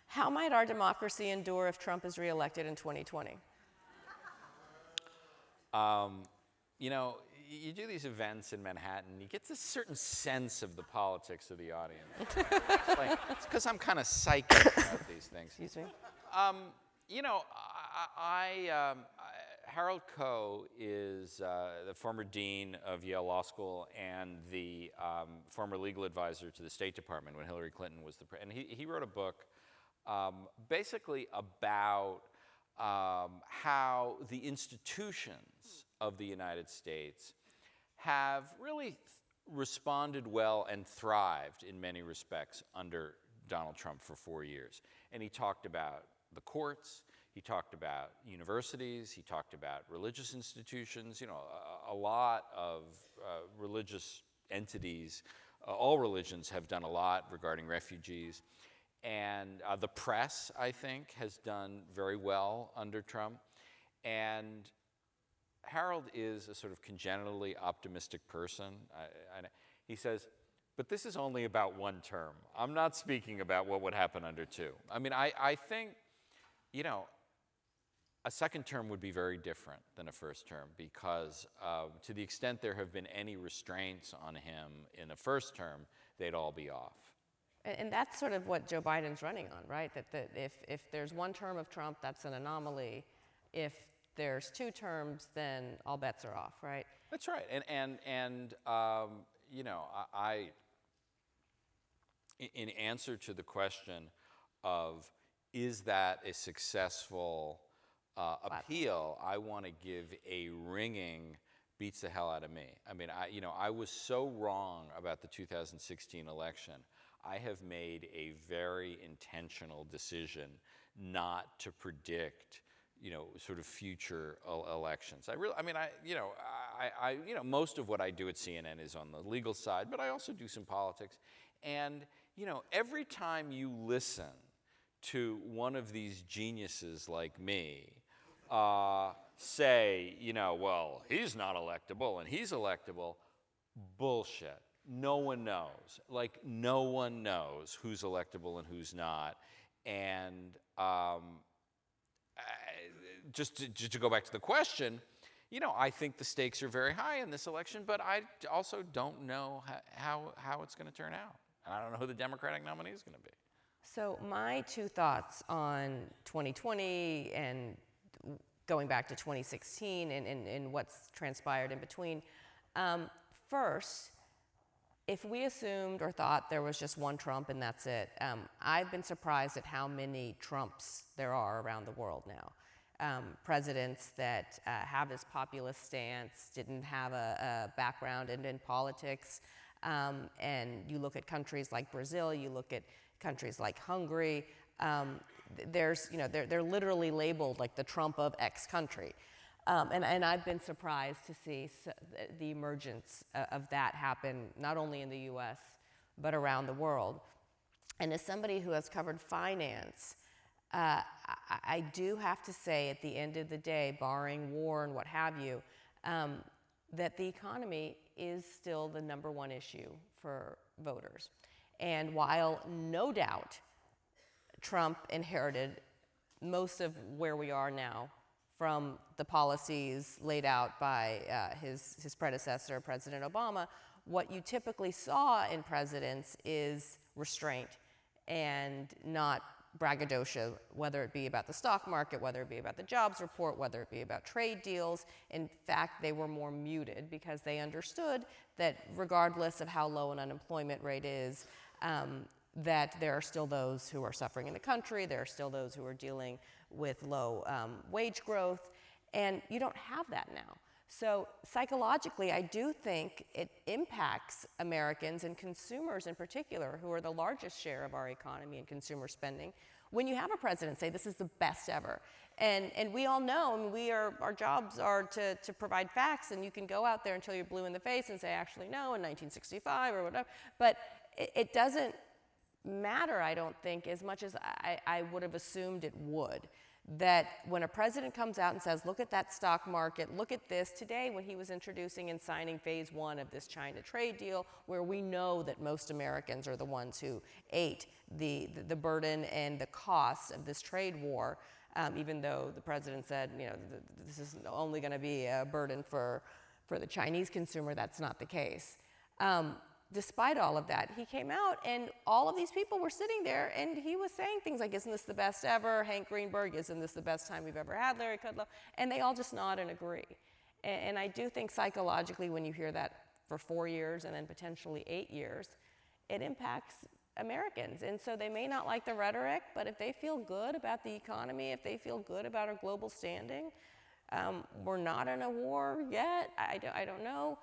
How might our democracy endure if Trump is reelected in 2020? You know, you do these events in Manhattan, you get this certain sense of the politics of the audience. It's because I'm kind of psychic about these things. Excuse me? You know, Harold Koh is the former dean of Yale Law School and the former legal advisor to the State Department when Hillary Clinton was the president. And he wrote a book basically about how the institutions of the United States have really responded well and thrived in many respects under Donald Trump for 4 years. And he talked about the courts, he talked about universities, he talked about religious institutions, you know, a lot of religious entities, all religions have done a lot regarding refugees. And the press, I think, has done very well under Trump. And Harold is a sort of congenitally optimistic person. He says, but this is only about one term. I'm not speaking about what would happen under two. I mean, I think, you know, a second term would be very different than a first term because to the extent there have been any restraints on him in a first term, they'd all be off. And that's sort of what Joe Biden's running on, right? That if there's one term of Trump, that's an anomaly. If there's two terms, then all bets are off, right? That's right. And you know, in answer to the question of is that a successful appeal, I want to give a ringing beats the hell out of me. I mean, I was so wrong about the 2016 election. I have made a very intentional decision not to predict, you know, sort of future elections. Most of what I do at CNN is on the legal side, but I also do some politics. And, you know, every time you listen to one of these geniuses like me say, you know, well, he's not electable and he's electable, bullshit. No one knows. Like, no one knows who's electable and who's not. And just to go back to the question, you know, I think the stakes are very high in this election, but I also don't know how it's going to turn out. And I don't know who the Democratic nominee is going to be. So my two thoughts on 2020 and going back to 2016 and what's transpired in between. First, if we assumed or thought there was just one Trump and that's it, I've been surprised at how many Trumps there are around the world now. Presidents that have this populist stance, didn't have a background in politics, and you look at countries like Brazil, you look at countries like Hungary, they're literally labeled like the Trump of X country. And I've been surprised to see the emergence of that happen, not only in the US, but around the world. And as somebody who has covered finance, I do have to say at the end of the day, barring war and what have you, that the economy is still the #1 issue for voters. And while no doubt Trump inherited most of where we are now from the policies laid out by his predecessor, President Obama, what you typically saw in presidents is restraint and not braggadocio, whether it be about the stock market, whether it be about the jobs report, whether it be about trade deals. In fact, they were more muted because they understood that regardless of how low an unemployment rate is, that there are still those who are suffering in the country, there are still those who are dealing with low wage growth, and you don't have that now. So psychologically, I do think it impacts Americans and consumers in particular, who are the largest share of our economy and consumer spending, when you have a president say this is the best ever. And we all know, I mean, our jobs are to provide facts, and you can go out there until you're blue in the face and say, actually, no, in 1965 or whatever. But it doesn't matter, I don't think, as much as I would have assumed it would. That when a president comes out and says, look at that stock market, look at this, today when he was introducing and signing phase 1 of this China trade deal, where we know that most Americans are the ones who ate the burden and the costs of this trade war, even though the president said, you know, this is only going to be a burden for the Chinese consumer. That's not the case. Despite all of that, he came out, and all of these people were sitting there, and he was saying things like, isn't this the best ever? Hank Greenberg, isn't this the best time we've ever had? Larry Kudlow, and they all just nod and agree. And I do think psychologically, when you hear that for 4 years and then potentially 8 years, it impacts Americans. And so they may not like the rhetoric, but if they feel good about the economy, if they feel good about our global standing, we're not in a war yet, I don't know.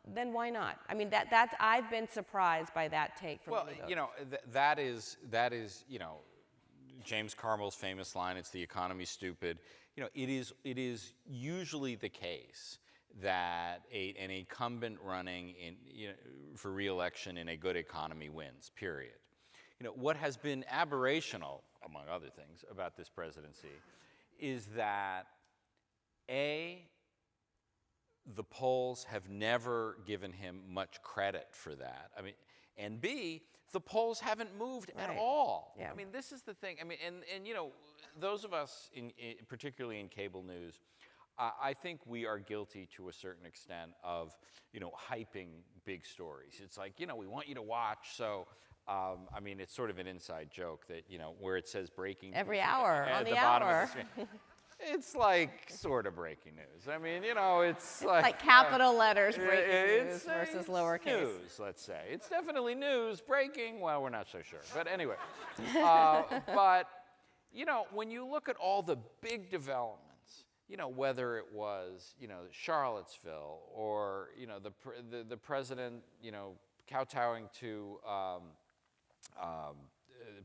Then why not? I mean, that's I've been surprised by that take from many voters. You know, that is, you know, James Carville's famous line, it's the economy's stupid. You know, it is usually the case that an incumbent running for re-election in a good economy wins, period. You know, what has been aberrational, among other things, about this presidency is that, the polls have never given him much credit for that. I mean, and B, the polls haven't moved at all. Yeah. I mean, this is the thing. I mean, and you know, those of us, particularly in cable news, I think we are guilty to a certain extent of, you know, hyping big stories. It's like, you know, we want you to watch, so I mean, it's sort of an inside joke that, you know, where it says breaking every hour at on the the bottom hour. of the screen. It's like sort of breaking news. I mean, you know, it's like capital letters, breaking news versus it's lowercase. news, let's say. It's definitely news, breaking, well, we're not so sure. But anyway, but, you know, when you look at all the big developments, you know, whether it was, you know, Charlottesville or, you know, the president, you know, kowtowing to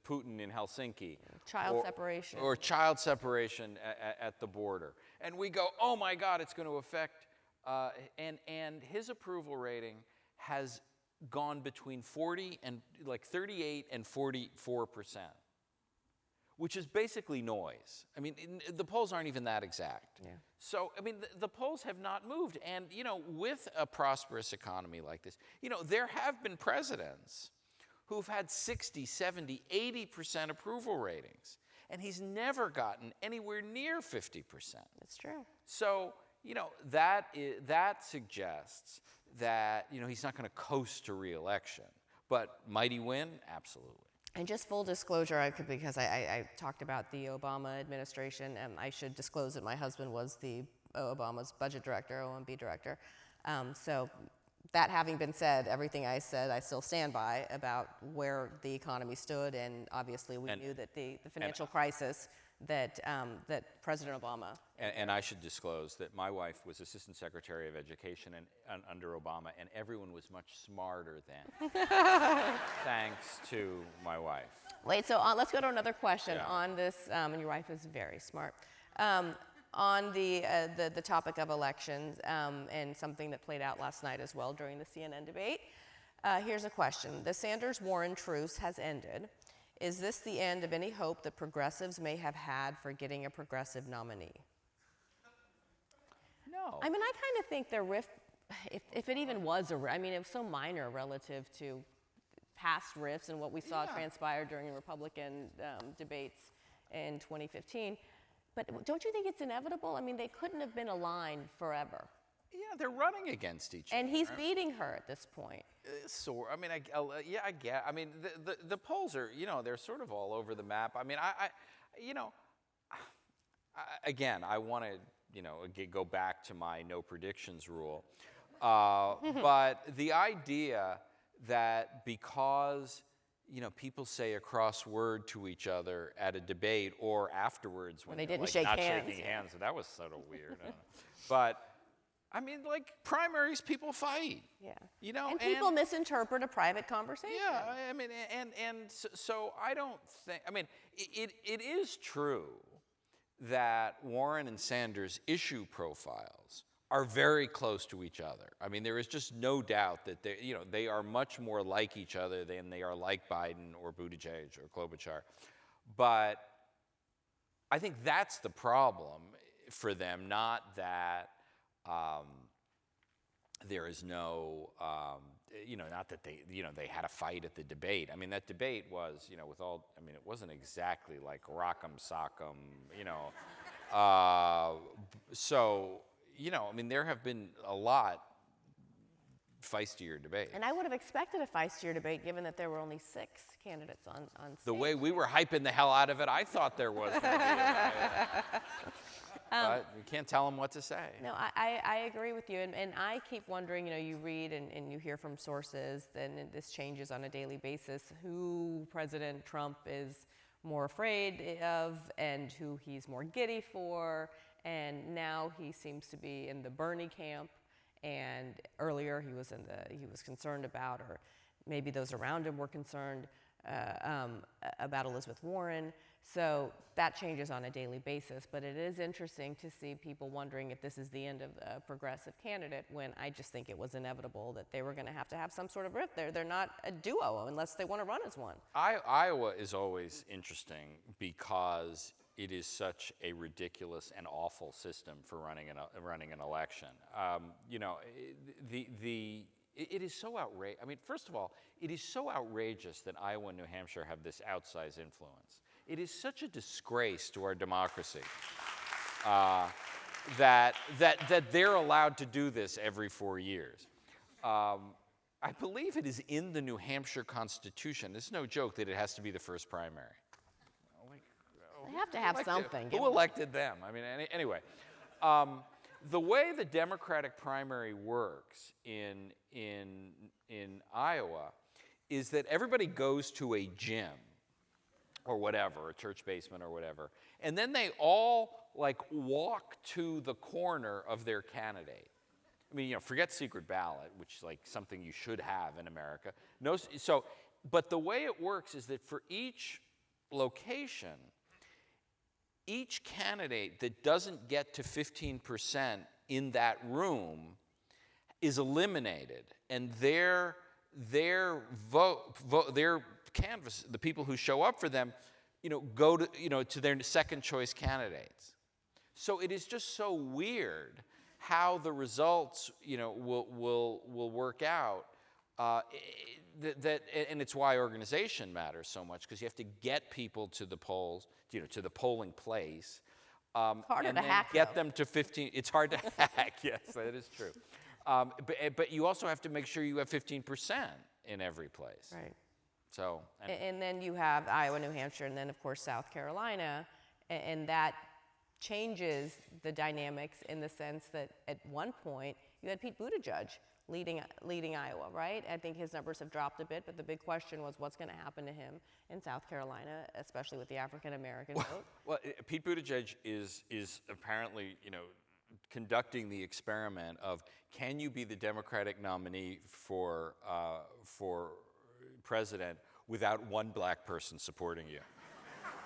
Putin in Helsinki. Child separation. Or child separation at the border. And we go, oh my God, it's going to affect, and his approval rating has gone between 40 and like 38 and 44%, which is basically noise. I mean, the polls aren't even that exact. Yeah. So, I mean, the polls have not moved. And, you know, with a prosperous economy like this, you know, there have been presidents who've had 60, 70, 80% approval ratings. And he's never gotten anywhere near 50%. That's true. So, you know, that suggests that, you know, he's not going to coast to re-election. But might he win? Absolutely. And just full disclosure, because I talked about the Obama administration, and I should disclose that my husband was the Obama's budget director, OMB director. So that having been said, everything I said I still stand by about where the economy stood, and obviously we knew that the financial crisis that President Obama. And I should disclose that my wife was Assistant Secretary of Education under Obama, and everyone was much smarter then, thanks to my wife. Wait, so let's go to another question on this, and your wife is very smart. On the topic of elections, and something that played out last night as well during the CNN debate. Here's a question. The Sanders-Warren truce has ended. Is this the end of any hope that progressives may have had for getting a progressive nominee? No. I mean, I kind of think the rift, if it even was a rift, I mean, it was so minor relative to past rifts and what we saw transpire during the Republican debates in 2015. But don't you think it's inevitable? I mean, they couldn't have been aligned forever. Yeah, they're running against each other. And he's beating her at this point. So, I mean, I get. I mean, the polls are, you know, they're sort of all over the map. I mean, you know, again, I want to, you know, go back to my no predictions rule. But the idea that because, people say a cross word to each other at a debate or afterwards when they they're didn't like shake not hands. shaking hands. That was sort of weird. I don't know. But I mean, like primaries, people fight. Yeah. And people misinterpret a private conversation. Yeah, I mean, so I don't think. I mean, it is true that Warren and Sanders' issue profiles are very close to each other. I mean, there is just no doubt that they are much more like each other than they are like Biden or Buttigieg or Klobuchar. But I think that's the problem for them, not that there is no, not that they had a fight at the debate. I mean, that debate was, with all, I mean, it wasn't exactly like rock'em sock'em, so, I mean, there have been a lot feistier debates. And I would have expected a feistier debate given that there were only 6 candidates on stage. The way we were hyping the hell out of it, I thought there was going to be a but you can't tell them what to say. No, I agree with you. And I keep wondering, you read and you hear from sources, and this changes on a daily basis, who President Trump is more afraid of and who he's more giddy for. And now he seems to be in the Bernie camp. And earlier he was concerned about, or maybe those around him were concerned about Elizabeth Warren. So that changes on a daily basis, but it is interesting to see people wondering if this is the end of a progressive candidate, when I just think it was inevitable that they were going to have some sort of rift there. They're not a duo unless they want to run as one. Iowa is always interesting because it is such a ridiculous and awful system for running an election. It is so outrageous. I mean, first of all, it is so outrageous that Iowa and New Hampshire have this outsized influence. It is such a disgrace to our democracy that they're allowed to do this every 4 years. I believe it is in the New Hampshire Constitution. It's no joke that it has to be the first primary. They have to have something. Who elected them? I mean, anyway. The way the Democratic primary works in Iowa is that everybody goes to a gym or whatever, a church basement or whatever, and then they all walk to the corner of their candidate. I mean, forget secret ballot, which is something you should have in America. But the way it works is that for each location, each candidate that doesn't get to 15% in that room is eliminated, and their canvas, the people who show up for them, go to their second choice candidates. So it is just so weird how the results, will work out. And it's why organization matters so much, because you have to get people to the polls, to the polling place. Harder and to then hack, get though. them to 15. It's hard to hack. Yes, that is true. But you also have to make sure you have 15% in every place. Right. So. And then you have Iowa, New Hampshire, and then of course South Carolina, and that changes the dynamics in the sense that at one point you had Pete Buttigieg leading Iowa, right? I think his numbers have dropped a bit, but the big question was what's going to happen to him in South Carolina, especially with the African American vote. Well, Pete Buttigieg is apparently, conducting the experiment of, can you be the Democratic nominee for president without one black person supporting you?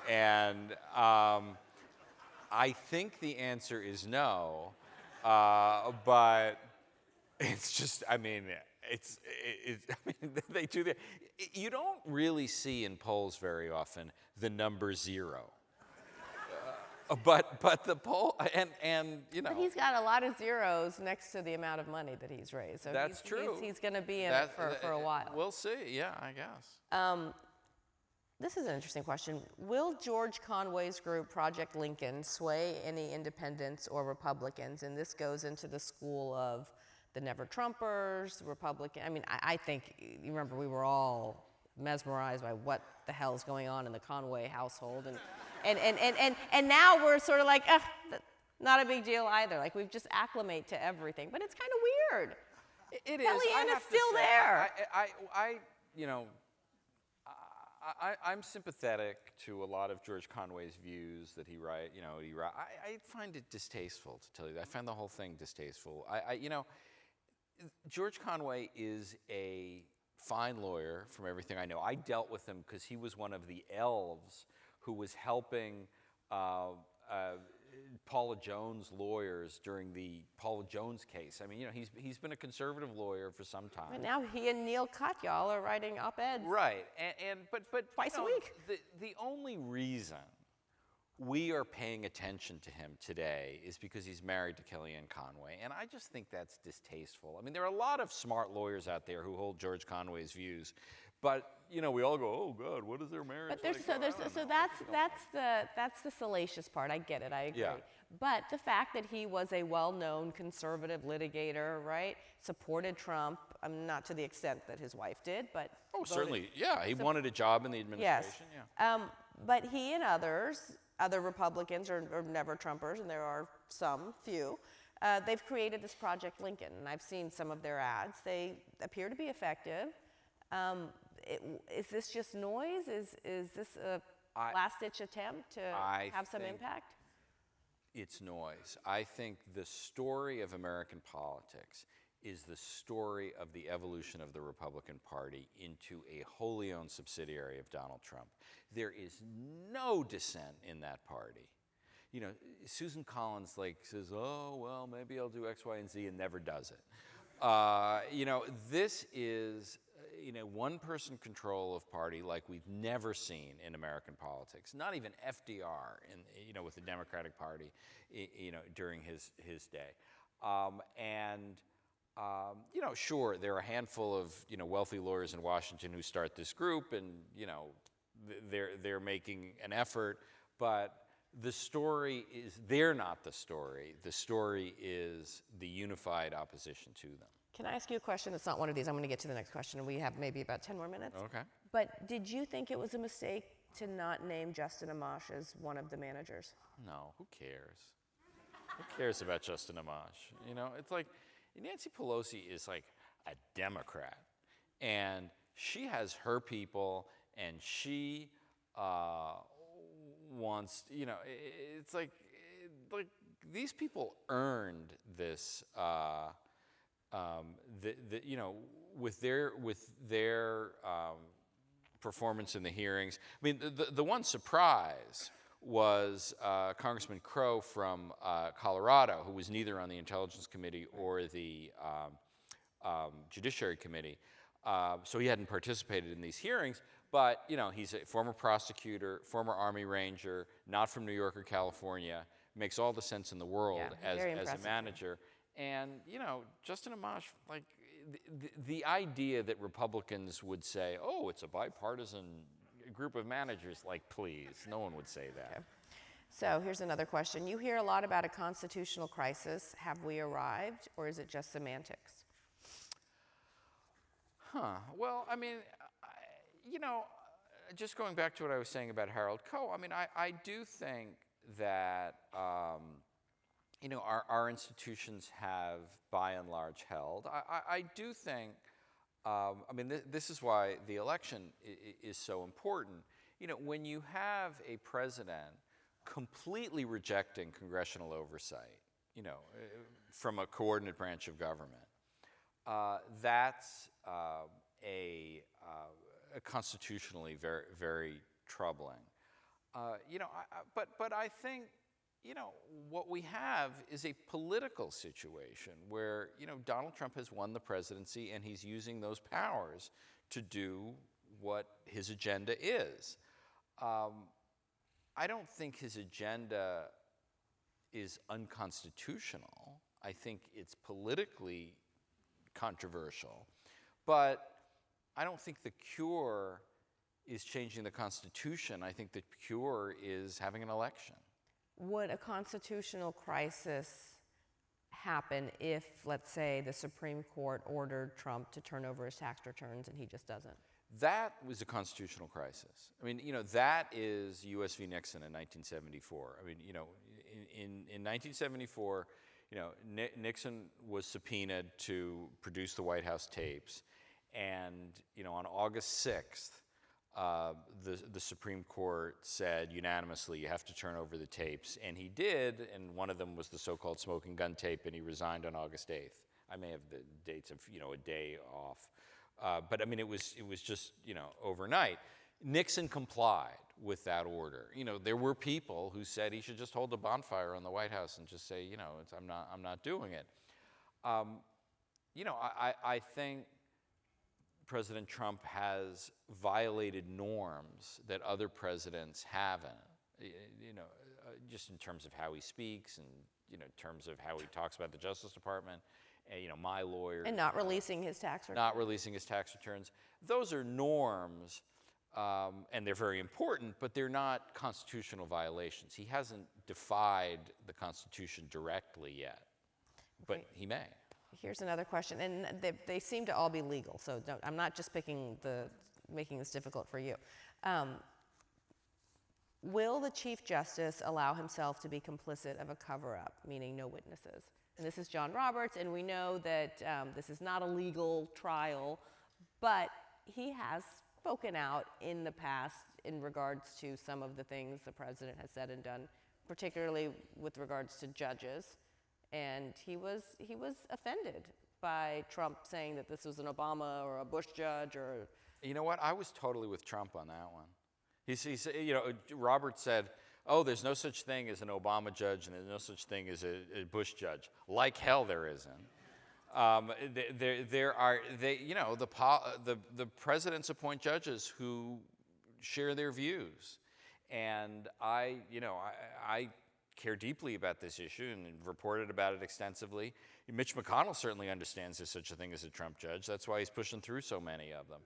And I think the answer is no, but it's just, they do that. You don't really see in polls very often the number 0. But the poll, and But he's got a lot of zeros next to the amount of money that he's raised. So that's true. He's going to be in it for a while. We'll see, yeah, I guess. This is an interesting question. Will George Conway's group, Project Lincoln, sway any independents or Republicans? And this goes into the school of the Never Trumpers, Republican. I think, you remember, we were all mesmerized by what the hell's going on in the Conway household. And now we're sort of like, not a big deal either. We've just acclimate to everything. But it's kind of weird. It is. Kellyanne's still there. I'm sympathetic to a lot of George Conway's views that I find it distasteful, to tell you that. I find the whole thing distasteful. George Conway is a fine lawyer from everything I know. I dealt with him because he was one of the elves who was helping Paula Jones lawyers during the Paula Jones case. I mean, he's been a conservative lawyer for some time. But now he and Neil Katyal are writing op-eds. Right, but twice a week. The only reason we are paying attention to him today is because he's married to Kellyanne Conway, and I just think that's distasteful. I mean, there are a lot of smart lawyers out there who hold George Conway's views, but we all go, "Oh God, what is their marriage like?" So that's the salacious part. I get it. I agree. Yeah. But the fact that he was a well-known conservative litigator, right, supported Trump, not to the extent that his wife did, but certainly, yeah, he wanted a job in the administration. Yes. Yeah. But he and other Republicans are never Trumpers, and there are some, few. They've created this Project Lincoln, and I've seen some of their ads. They appear to be effective. Is this just noise? Is this a last-ditch attempt to have some impact? It's noise. I think the story of American politics is the story of the evolution of the Republican Party into a wholly owned subsidiary of Donald Trump. There is no dissent in that party. Susan Collins says, "Oh, well, maybe I'll do X, Y, and Z," and never does it. This is one-person control of party like we've never seen in American politics. Not even FDR with the Democratic Party, during his day. Sure, there are a handful of wealthy lawyers in Washington who start this group, and they're making an effort, but the story is they're not the story. The story is the unified opposition to them. Can I ask you a question that's not one of these? I'm going to get to the next question, and we have maybe about 10 more minutes. Okay. But did you think it was a mistake to not name Justin Amash as one of the managers? No, who cares? Who cares about Justin Amash? It's like Nancy Pelosi is like a Democrat, and she has her people, and she wants, it's like these people earned this. With their performance in the hearings. I mean, the one surprise was Congressman Crow from Colorado, who was neither on the Intelligence Committee or the Judiciary Committee, so he hadn't participated in these hearings. But he's a former prosecutor, former Army Ranger, not from New York or California. Makes all the sense in the world as a manager. And, Justin Amash, the idea that Republicans would say, "Oh, it's a bipartisan group of managers," please, no one would say that. Okay. So here's another question. You hear a lot about a constitutional crisis. Have we arrived, or is it just semantics? Well, I mean, just going back to what I was saying about Harold Koh, I mean, I do think that our institutions have, by and large, held. I do think, this is why the election is so important. When you have a president completely rejecting congressional oversight, from a coordinate branch of government, that's constitutionally very, very troubling. But I think, what we have is a political situation where, Donald Trump has won the presidency and he's using those powers to do what his agenda is. I don't think his agenda is unconstitutional. I think it's politically controversial. But I don't think the cure is changing the Constitution. I think the cure is having an election. Would a constitutional crisis happen if, let's say, the Supreme Court ordered Trump to turn over his tax returns and he just doesn't? That was a constitutional crisis. I mean, that is U.S. v. Nixon in 1974. I mean, in 1974, Nixon was subpoenaed to produce the White House tapes. And, on August 6th, the Supreme Court said unanimously, you have to turn over the tapes, and he did, and one of them was the so-called smoking gun tape, and he resigned on August 8th. I may have the dates of, a day off. But I mean, it was just, overnight. Nixon complied with that order. There were people who said he should just hold a bonfire on the White House and just say, I'm not doing it. I think President Trump has violated norms that other presidents haven't, just in terms of how he speaks and, in terms of how he talks about the Justice Department, and, my lawyer. And not releasing his tax returns. Not releasing his tax returns. Those are norms, and they're very important, but they're not constitutional violations. He hasn't defied the Constitution directly yet, but he may. Here's another question, and they seem to all be legal, so I'm not just making this difficult for you. Will the Chief Justice allow himself to be complicit of a cover-up, meaning no witnesses? And this is John Roberts, and we know that this is not a legal trial, but he has spoken out in the past in regards to some of the things the president has said and done, particularly with regards to judges. And he was offended by Trump saying that this was an Obama or a Bush judge or. You know what? I was totally with Trump on that one. He said, Robert said, "Oh, there's no such thing as an Obama judge, and there's no such thing as a Bush judge. Like hell, there isn't." The presidents appoint judges who share their views, and I care deeply about this issue and reported about it extensively. Mitch McConnell certainly understands there's such a thing as a Trump judge. That's why he's pushing through so many of them.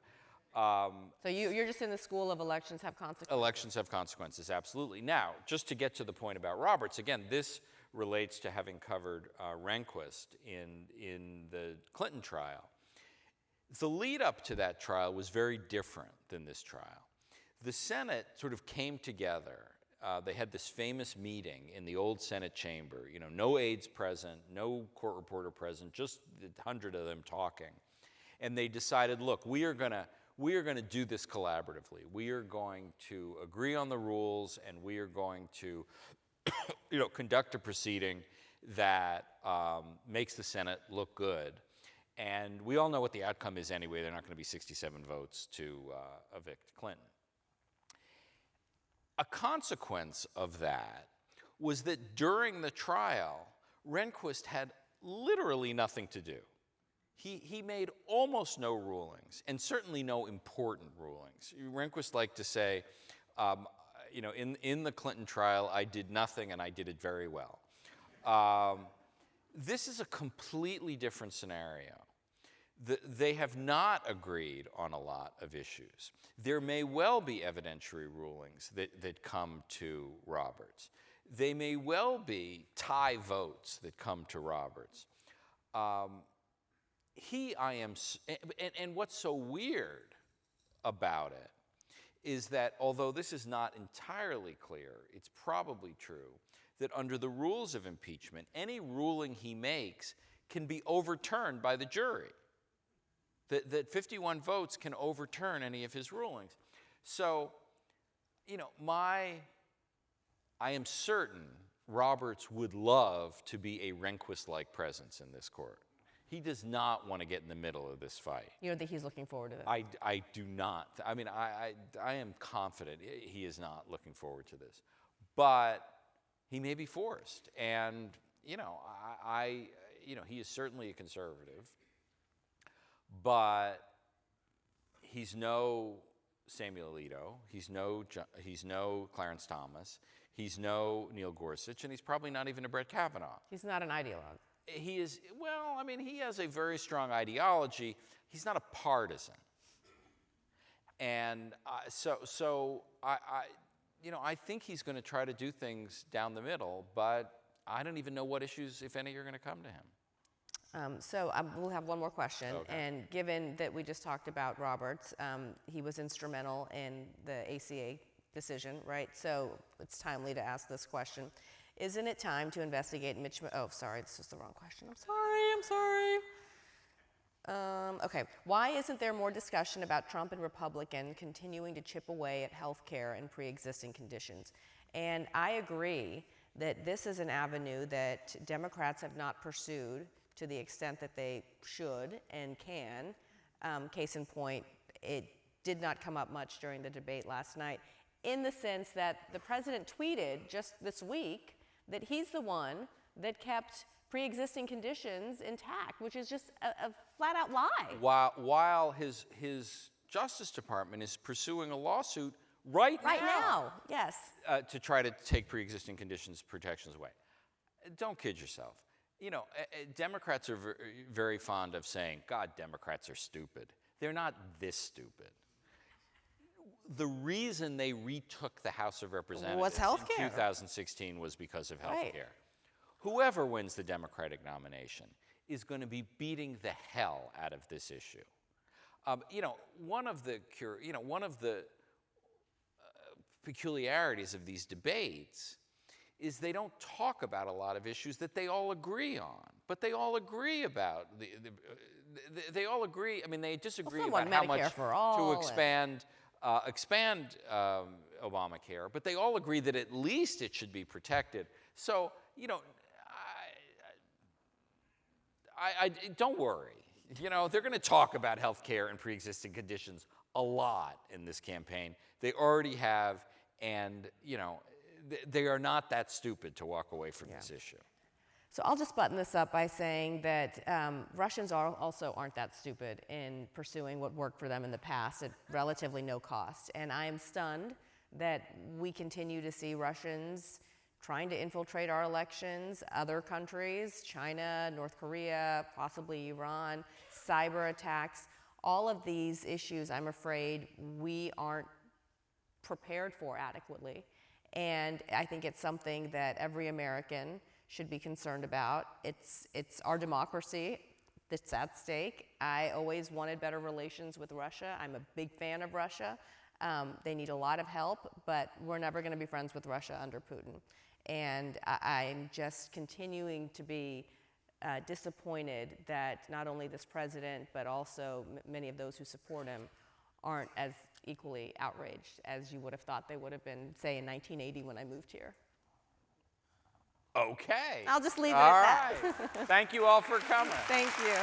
So you're just in the school of elections have consequences? Elections have consequences, absolutely. Now, just to get to the point about Roberts, again, this relates to having covered Rehnquist in the Clinton trial. The lead up to that trial was very different than this trial. The Senate sort of came together. They had this famous meeting in the old Senate chamber, no aides present, no court reporter present, just 100 of them talking. And they decided, look, we are going to do this collaboratively. We are going to agree on the rules, and we are going to conduct a proceeding that makes the Senate look good. And we all know what the outcome is anyway. They're not going to be 67 votes to evict Clinton. A consequence of that was that during the trial, Rehnquist had literally nothing to do. He made almost no rulings, and certainly no important rulings. Rehnquist liked to say, in the Clinton trial, I did nothing and I did it very well. This is a completely different scenario. They have not agreed on a lot of issues. There may well be evidentiary rulings that come to Roberts. They may well be tie votes that come to Roberts. And what's so weird about it is that although this is not entirely clear, it's probably true that under the rules of impeachment, any ruling he makes can be overturned by the jury. That 51 votes can overturn any of his rulings. So, I am certain Roberts would love to be a Rehnquist-like presence in this court. He does not want to get in the middle of this fight. You don't think he's looking forward to this? I do not. I mean, I am confident he is not looking forward to this. But he may be forced. And, he is certainly a conservative. But he's no Samuel Alito. He's no Clarence Thomas. He's no Neil Gorsuch. And he's probably not even a Brett Kavanaugh. He's not an ideologue. He is, he has a very strong ideology. He's not a partisan. And I think he's going to try to do things down the middle, but I don't even know what issues, if any, are going to come to him. We'll have one more question. Okay. And given that we just talked about Roberts, he was instrumental in the ACA decision, right? So it's timely to ask this question. Isn't it time to investigate Mitch? Oh, sorry, this was the wrong question. I'm sorry. Okay, why isn't there more discussion about Trump and Republican continuing to chip away at health care and pre-existing conditions? And I agree that this is an avenue that Democrats have not pursued to the extent that they should and can. Case in point, it did not come up much during the debate last night, in the sense that the president tweeted just this week that he's the one that kept pre-existing conditions intact, which is just a flat-out lie. While his Justice Department is pursuing a lawsuit right now, yes. To try to take pre-existing conditions protections away. Don't kid yourself. You know, Democrats are very fond of saying, God, Democrats are stupid. They're not this stupid. The reason they retook the House of Representatives in 2016 was because of health care. Whoever wins the Democratic nomination is going to be beating the hell out of this issue. You know, one of the peculiarities of these debates is they don't talk about a lot of issues that they all agree on, but they all agree about they all agree. I mean, they disagree about how much to expand Obamacare, but they all agree that at least it should be protected. So, you know, I don't worry. You know, they're going to talk about health care and pre-existing conditions a lot in this campaign. They already have, and, you know, they are not that stupid to walk away from this issue. So I'll just button this up by saying that Russians also aren't that stupid in pursuing what worked for them in the past at relatively no cost. And I am stunned that we continue to see Russians trying to infiltrate our elections, other countries, China, North Korea, possibly Iran, cyber attacks. All of these issues, I'm afraid, we aren't prepared for adequately. And I think it's something that every American should be concerned about. It's our democracy that's at stake. I always wanted better relations with Russia. I'm a big fan of Russia. They need a lot of help, but we're never going to be friends with Russia under Putin. And I'm just continuing to be disappointed that not only this president, but also many of those who support him aren't as equally outraged as you would have thought they would have been, say, in 1980 when I moved here. Okay. I'll just leave it at that. All right. Thank you all for coming. Thank you.